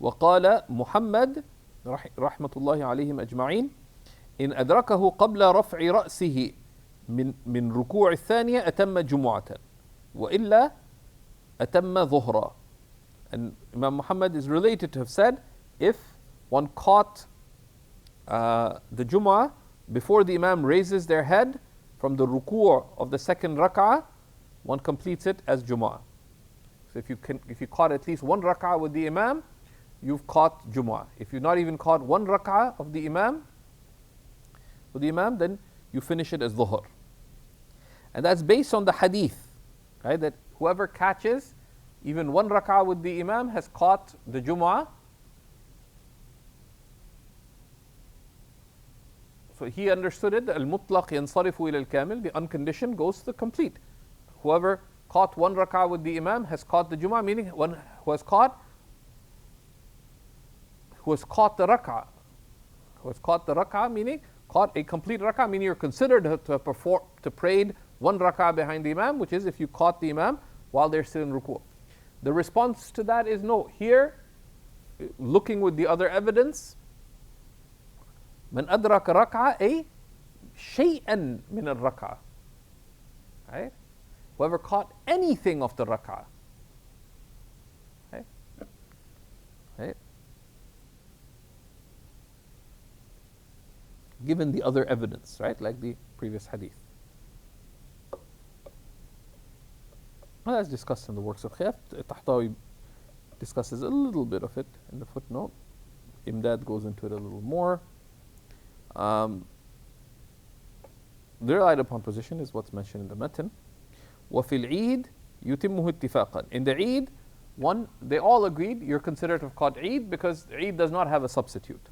وقال محمد رحمة الله عليهم أجمعين إن أدركه قبل رفع رأسه من ركوع الثانية أتم جمعة وإلا أتم ظهرا. And Imam Muhammad is related to have said, if one caught the Jumu'ah before the Imam raises their head from the ruku' of the second rak'ah, one completes it as Jumu'ah. So if you caught at least one rak'ah with the Imam, you've caught Jumu'ah. If you've not even caught one rak'ah of the Imam, then you finish it as Dhuhr. And that's based on the hadith, right? That whoever catches even one rak'ah with the Imam has caught the Jumu'ah. So he understood it, al-mutlaq yansarifu ila al-kamil, the unconditioned goes to the complete. Whoever caught one rak'ah with the Imam has caught the Jumu'ah, meaning one who has caught the rak'ah. Who has caught the rak'ah, meaning caught a complete rak'ah, meaning you're considered to prayed one rak'ah behind the Imam, which is if you caught the Imam while they're still in ruku'. The response to that is no. Here, looking with the other evidence, من أدرك ركعة أي شيئا من الركعة, right? Whoever caught anything of the rak'ah, right? Given the other evidence, right? Like the previous hadith. Well, that's discussed in the works of Khayf. Tahtawi discusses a little bit of it in the footnote. Imdad goes into it a little more. The relied upon position is what's mentioned in the matan. وَفِي الْعِيدِ يُتِمُّهُ اتِّفَاقًا. In the Eid, they all agreed you're considered to have caught Eid because Eid does not have a substitute.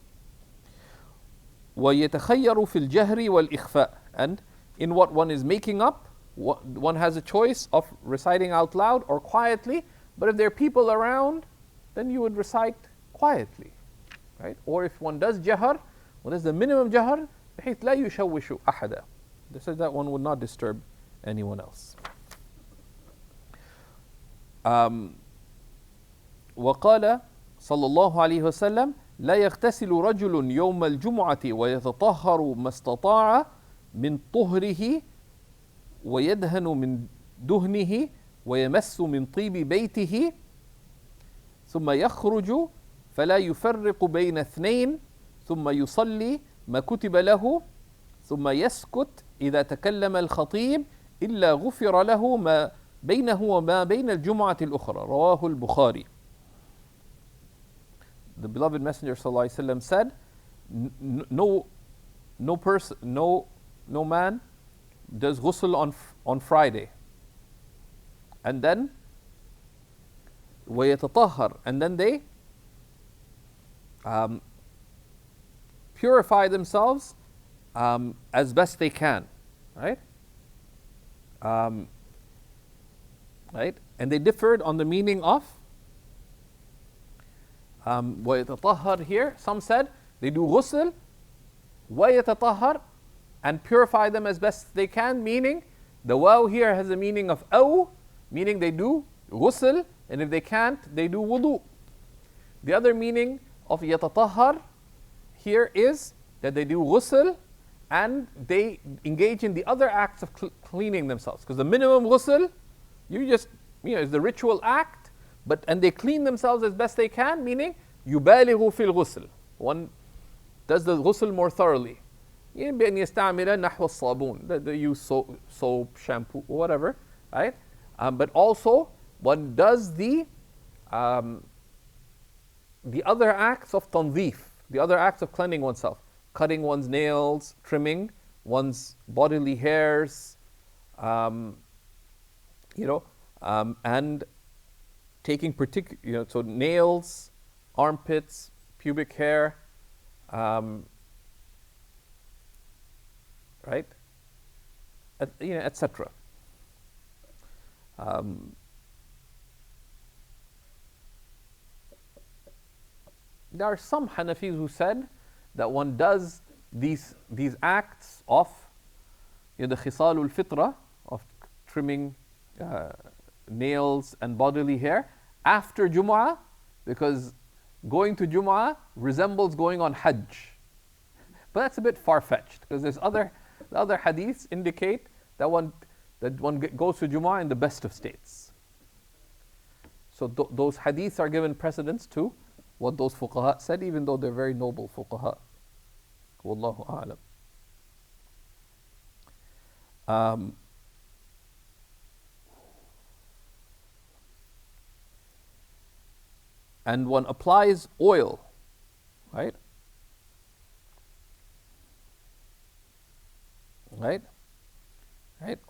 وَيَتَخَيَّرُ فِي الْجَهْرِ وَالْإِخْفَاءِ. And in what one is making up, one has a choice of reciting out loud or quietly, but if there are people around, then you would recite quietly, right? Or if one does jahar, what is the minimum jahar? بحيث لا يشوش أحدا. They said that one would not disturb anyone else. وقال صلى الله عليه وسلم لا يغتسل رجل يوم الجمعة ويتطهر ما استطاع من طهره ويدهن من دهنه ويمس من طيب بيته ثم يخرج فلا يفرق بين اثنين ثم يصلي ما كتب له ثم يسكت إذا تكلم الخطيب إلا غفر له ما بينه وما بين الجمعة الأخرى. رواه البخاري. The beloved Messenger sallallahu alaihi wasallam said, no person, no man does ghusl on Friday, and then ويتطهر, and then they purify themselves as best they can, right? Right? And they differed on the meaning of وَيَتَطَهَّرْ here. Some said they do ghusl, وَيَتَطَهَّرْ, and purify them as best they can, meaning the waw here has a meaning of aw, meaning they do ghusl, and if they can't, they do wudu. The other meaning of yatatahhar here is that they do ghusl and they engage in the other acts of cleaning themselves. Because the minimum ghusl, is the ritual act, and they clean themselves as best they can, meaning يبالغ في الغسل. One does the ghusl more thoroughly. بأن يستعمل نحو الصابون. They use soap, shampoo, whatever, right? But also one does the other acts of tanzif, the other acts of cleansing oneself, cutting one's nails, trimming one's bodily hairs, and taking particular, so nails, armpits, pubic hair, right, etc. There are some Hanafis who said that one does these acts of the khisalul fitra, of trimming nails and bodily hair after Jumu'ah, because going to Jumu'ah resembles going on Hajj. But that's a bit far-fetched, because the other hadiths indicate that one goes to Jumu'ah in the best of states. So those hadiths are given precedence to what those fuqaha said, even though they're very noble fuqaha. Wallahu a'lam. And one applies oil, right? Right?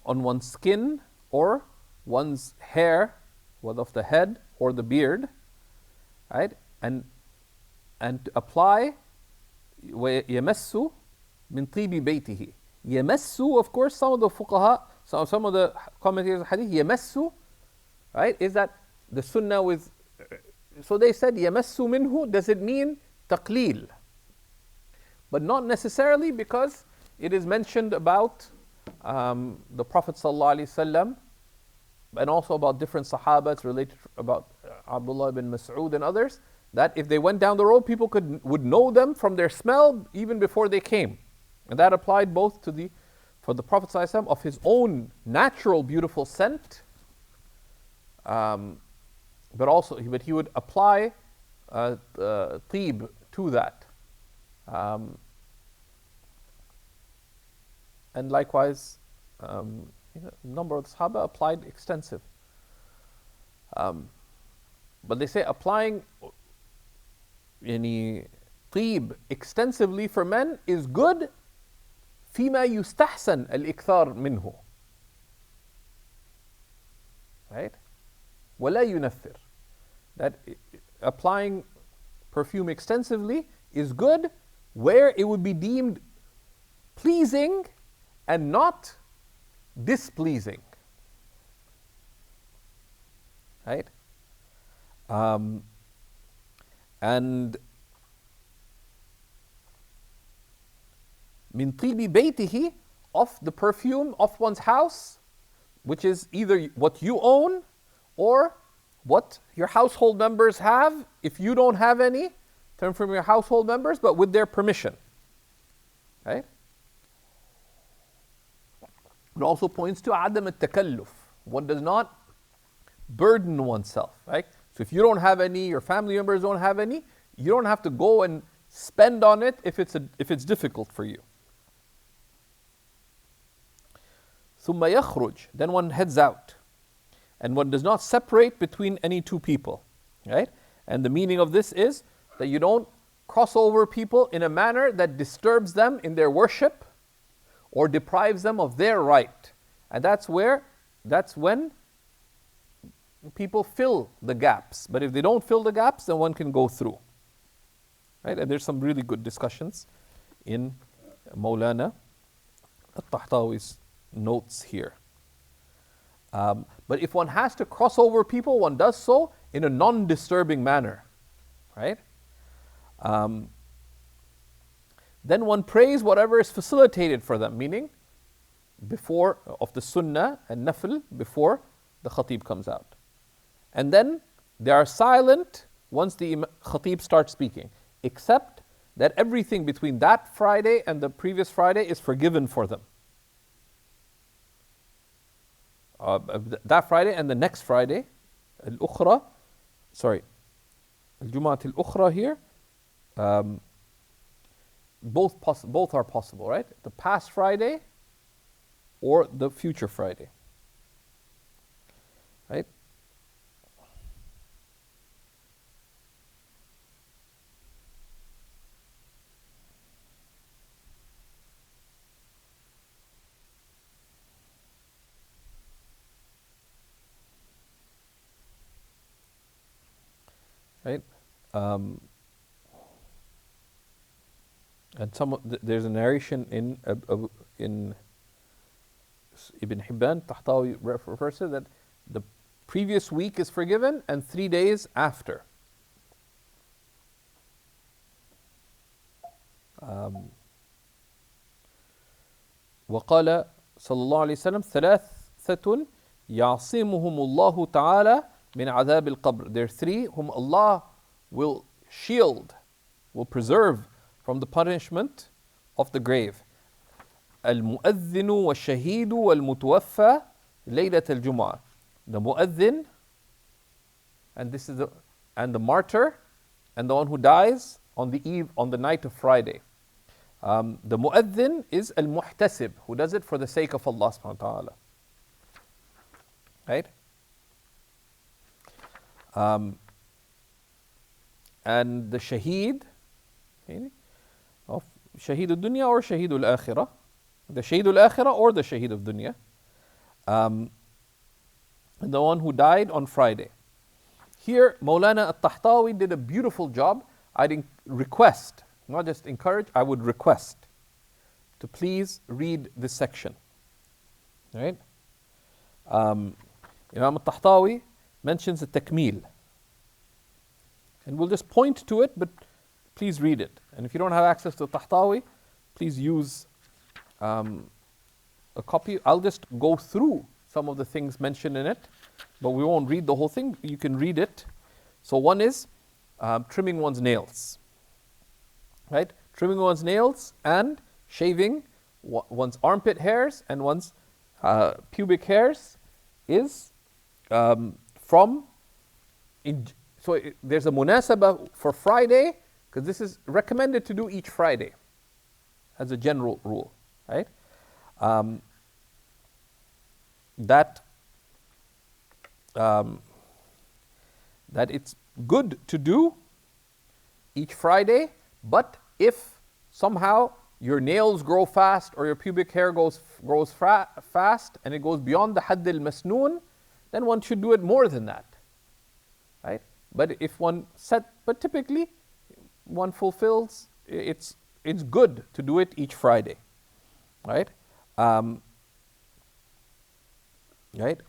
On one's skin or one's hair, whether of the head or the beard, right? And to apply يَمَسُّ مِنْ طِيبِ بَيْتِهِ. يَمَسُّ, of course, some of the fuqaha, some of the commentators of hadith, يَمَسُّ, right, is that the sunnah with, so they said يَمَسُّ minhu, does it mean taqleel? But not necessarily, because it is mentioned about the Prophet ﷺ, and also about different Sahaba. It's related about Abdullah ibn Mas'ud and others, that if they went down the road, people would know them from their smell even before they came. And that applied both for the Prophet ﷺ of his own natural beautiful scent, but he would apply tib to that. And likewise, a number of the Sahaba applied extensive. But they say applying tib extensively for men is good. فيما يستحسن الإكثار منه. Right? ولا ينفر. That applying perfume extensively is good where it would be deemed pleasing and not displeasing. Right? And min tibi baytihi, of the perfume of one's house, which is either what you own or what your household members have. If you don't have any, turn from your household members, but with their permission. Right? It also points to عدم التكلف. One does not burden oneself, right? So if you don't have any, your family members don't have any, you don't have to go and spend on it if it's difficult for you. ثم يخرج, then one heads out. And one does not separate between any two people, right? And the meaning of this is that you don't cross over people in a manner that disturbs them in their worship or deprives them of their right. And that's when people fill the gaps. But if they don't fill the gaps, then one can go through. Right? And there's some really good discussions in Mawlana al-Tahtawi's notes here. But if one has to cross over people, one does so in a non-disturbing manner. Right? Then one prays whatever is facilitated for them, meaning before of the sunnah and nafil before the khatib comes out. And then they are silent once the khatib starts speaking, except that everything between that Friday and the previous Friday is forgiven for them. That Friday and the next Friday, al-Ukhra, al-Jum'at al-Ukhra here, both are possible, right? The past Friday or the future Friday. Right? Right? And there's a narration in Ibn Hibban, Tahtawi refers to that the previous week is forgiven and 3 days after. وقال صلى الله عليه وسلم ثلاثة يعصمهم الله تعالى من عذاب القبر. There are three whom Allah will shield, will preserve from the punishment of the grave. المؤذن والشهيد والمتوفى ليلة الجمعة. The mu'adhin, and the martyr, and the one who dies on the night of Friday. The mu'adhin is al-muhtasib, who does it for the sake of Allah subhanahu wa ta'ala. Right? And the shaheed of shaheed al-dunya or shaheed al-akhirah, the shaheed al-akhirah or the shaheed of dunya, and the one who died on Friday. Here, Mawlana al-Tahtawi did a beautiful job. I'd request, not just encourage, I would request to please read this section. Right? Imam al-Tahtawi mentions a takmil. And we'll just point to it, but please read it. And if you don't have access to Tahtawi, please use a copy. I'll just go through some of the things mentioned in it, but we won't read the whole thing. You can read it. So one is trimming one's nails. Right? Trimming one's nails and shaving one's armpit hairs and one's pubic hairs is there's a munasabah for Friday, because this is recommended to do each Friday as a general rule, right? That it's good to do each Friday, but if somehow your nails grow fast or your pubic hair grows fast and it goes beyond the hadd al-masnoon, then one should do it more than that, right? But but typically one fulfills, it's good to do it each Friday, right? Right?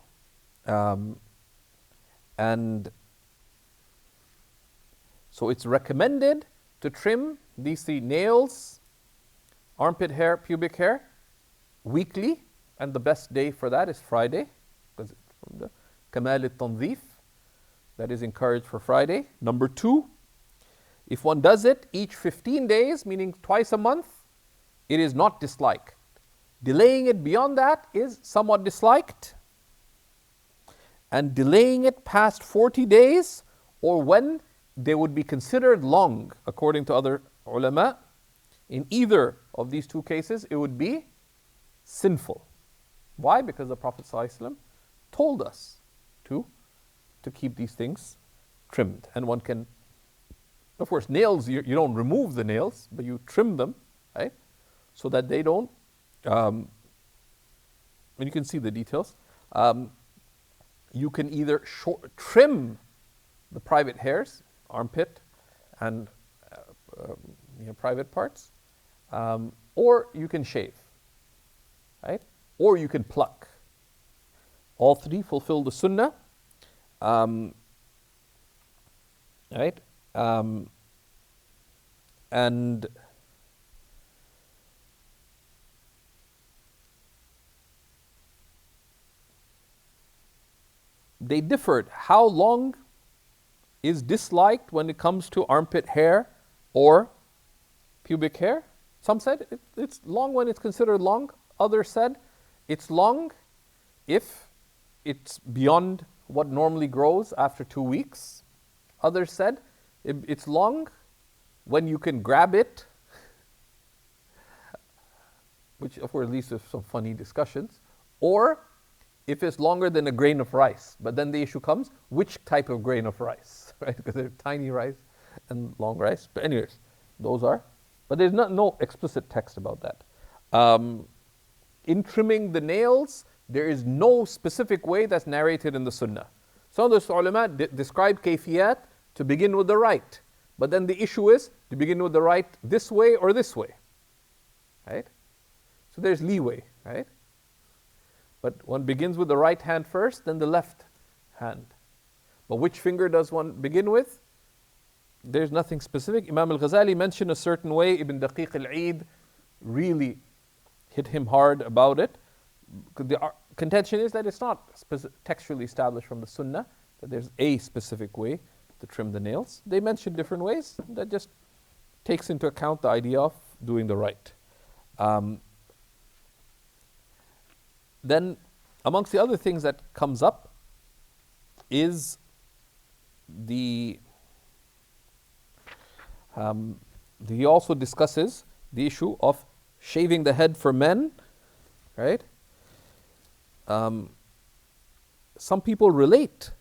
And so it's recommended to trim these three: nails, armpit hair, pubic hair, weekly, and the best day for that is Friday, because it's from the Kamal al-Tanzif. that is encouraged for Friday. Number 2, if one does it each 15 days, meaning twice a month, it is not disliked. Delaying it beyond that is somewhat disliked. And delaying it past 40 days, or when they would be considered long, according to other ulama, in either of these two cases, it would be sinful. Why? Because the Prophet ﷺ told us to keep these things trimmed. And one can, of course, nails, you don't remove the nails, but you trim them, right? So that they don't, and you can see the details. You can either trim the private hairs, armpit, and private parts, or you can shave, right? Or you can pluck. All three fulfill the sunnah, right? And they differed. How long is disliked when it comes to armpit hair or pubic hair? Some said it's long when it's considered long. Others said it's long if it's beyond what normally grows after 2 weeks. Others said it's long when you can grab it, which of course leads to some funny discussions, or if it's longer than a grain of rice. But then the issue comes, which type of grain of rice, right? Because there's tiny rice and long rice. But anyways, those are. But there's no explicit text about that. In trimming the nails, there is no specific way that's narrated in the sunnah. Some of the ulama describe kayfiyat to begin with the right. But then the issue is to begin with the right this way or this way, right? So there's leeway, right? But one begins with the right hand first, then the left hand. But which finger does one begin with? There's nothing specific. Imam al-Ghazali mentioned a certain way. Ibn Daqiq al-Eid really hit him hard about it. The contention is that it's not textually established from the sunnah, that there's a specific way to trim the nails. They mention different ways. That just takes into account the idea of doing the right. Then, amongst the other things that comes up is he also discusses the issue of shaving the head for men, right? Some people relate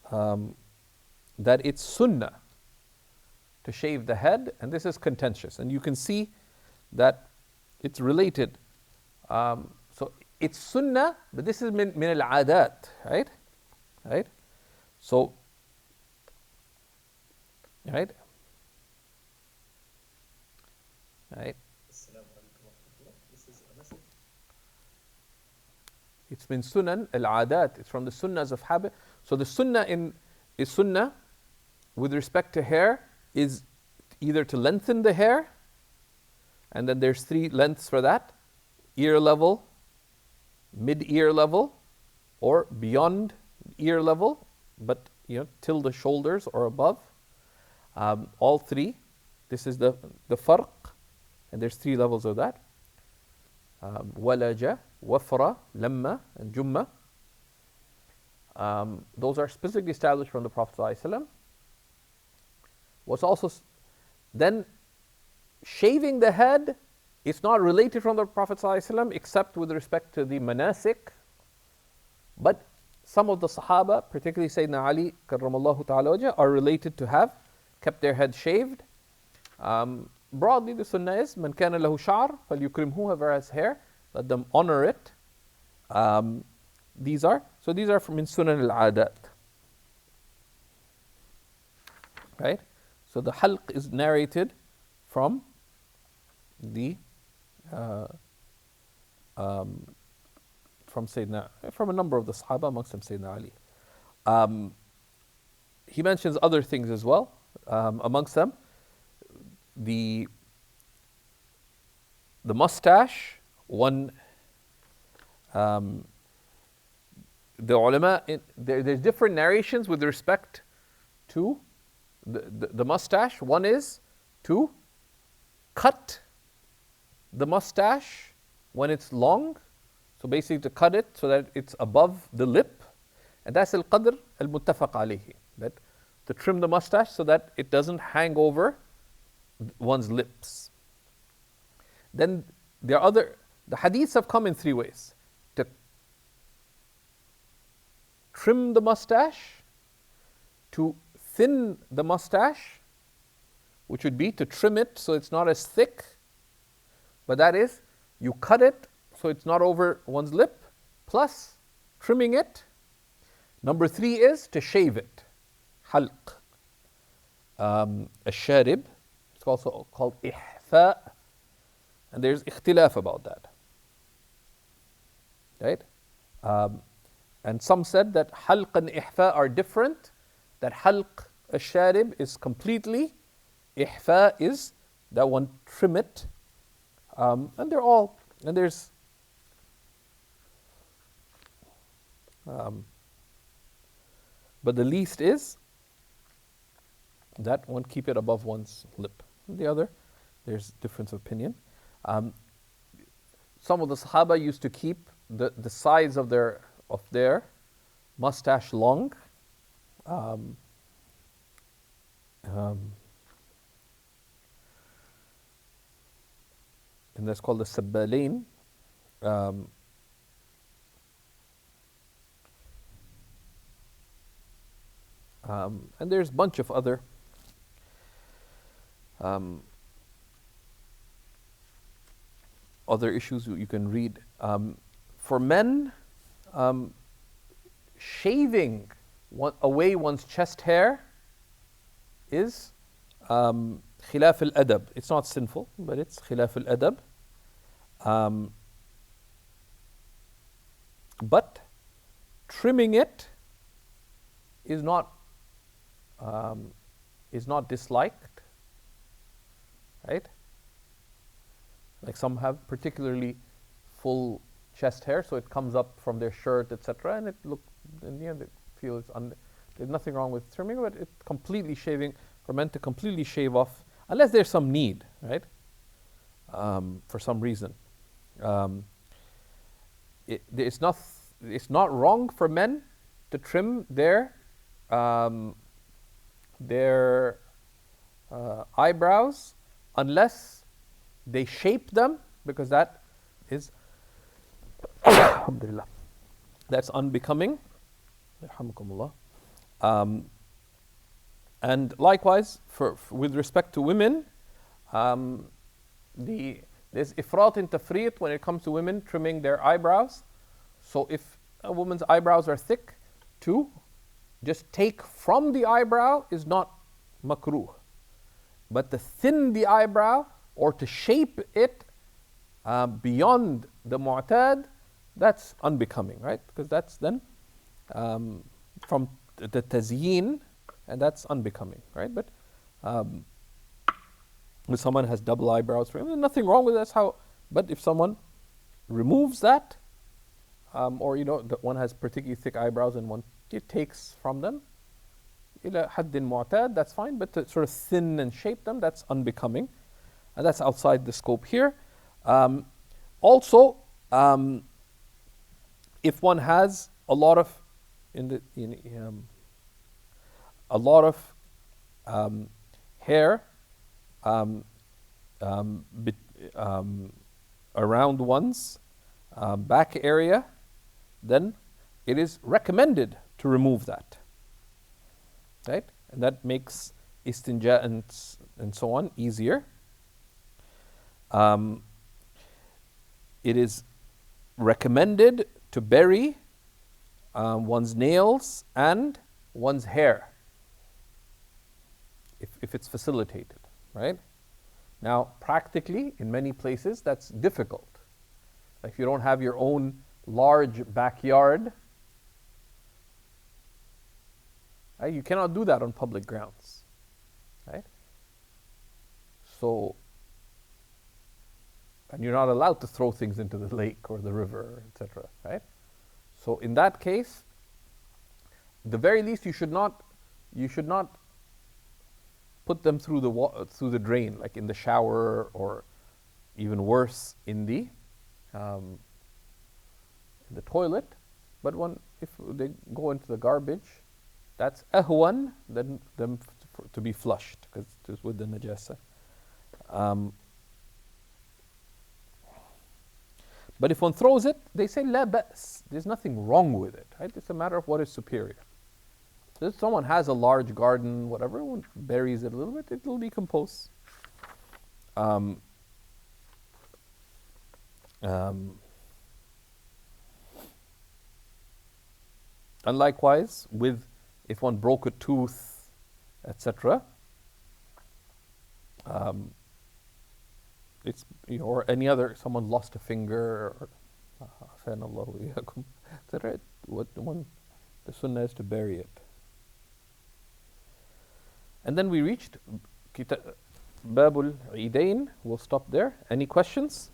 that it's sunnah to shave the head, and this is contentious. And you can see that it's related. So it's sunnah, but this is min al-adat, right? Right? So, right? Right? It's min sunan al-adat. It's from the sunnahs of habit. So the sunnah is sunnah with respect to hair is either to lengthen the hair, and then there's 3 lengths for that: ear level, mid-ear level, or beyond ear level, but till the shoulders or above. All 3. This is the farq, and there's 3 levels of that. Walaja, wafra, lamma, and jumma. Those are specifically established from the Prophet ﷺ. What's also then shaving the head, it's not related from the Prophet ﷺ except with respect to the manasik. But some of the Sahaba, particularly Sayyidina Ali karramallahu ta'ala wajah, are related to have kept their head shaved. Broadly, the sunnah is man kana lahu sha'r falyukrimhu, whoever has hair, let them honor it. These are from min sunan al-adat, right? So the halq is narrated from the from a number of the Sahaba, amongst them Sayyidina Ali. He mentions other things as well. Amongst them, the mustache. One the ulama, there's different narrations with respect to the mustache. One is to cut the mustache when it's long, so basically to cut it so that it's above the lip, and that's al-qadr al-muttafaq alayhi, that to trim the mustache so that it doesn't hang over one's lips. Then the hadiths have come in three ways: to trim the mustache, to thin the mustache, which would be to trim it so it's not as thick, but that is, you cut it so it's not over one's lip, plus trimming it. Number three is to shave it, halq. Al-sharib, it's also called ihfa, and there's ikhtilaf about that. Right? And some said that halq and ihfa are different, that halq al-sharib is completely, ihfa is that one trim it, and they're all, and there's but the least is that one keep it above one's lip. The other, there's difference of opinion. Some of the Sahaba used to keep the sides of their mustache long. And that's called the sabbalain. And there's a bunch of other other issues you can read. For men, shaving away one's chest hair is khilaf al-adab. It's not sinful, but it's khilaf al-adab. But trimming it is not disliked, right? Like some have particularly full chest hair, so it comes up from their shirt, etc., and they feel there's nothing wrong with trimming, but it's completely shaving, for men to completely shave off, unless there's some need, right? For some reason, it's not wrong for men to trim their eyebrows unless they shape them, because that is alhamdulillah, that's unbecoming. And likewise with respect to women, there's ifrat and tafrit when it comes to women trimming their eyebrows. So if a woman's eyebrows are thick, to just take from the eyebrow is not makruh, but to thin the eyebrow or to shape it beyond the mu'tad, that's unbecoming, right? Because that's then from the tazyin, and that's unbecoming, right? But if someone has double eyebrows, there's nothing wrong with that. That's how. But if someone removes that, or that one has particularly thick eyebrows and one takes from them, ila haddin mu'tad, that's fine. But to sort of thin and shape them, that's unbecoming. And that's outside the scope here. Also, if one has a lot of hair around one's back area, then it is recommended to remove that, right? And that makes istinja and so on easier. It is recommended to bury one's nails and one's hair if it's facilitated, right? Now, practically, in many places, that's difficult. If you don't have your own large backyard, right, you cannot do that on public grounds, right? So, and you're not allowed to throw things into the lake or the river, etc., right? So in that case, the very least, you should not put them through through the drain, like in the shower, or even worse, in the toilet. But if they go into the garbage, that's ahwan than them to be flushed, because it's with the najasa. But if one throws it, they say la ba's. There's nothing wrong with it, right? It's a matter of what is superior. So if someone has a large garden, whatever, one buries it a little bit, it will decompose. And likewise, if one broke a tooth, etc., it's, or any other, someone lost a finger, or etc. The sunnah is to bury it. And then we reached Babul Eidain. We'll stop there. Any questions?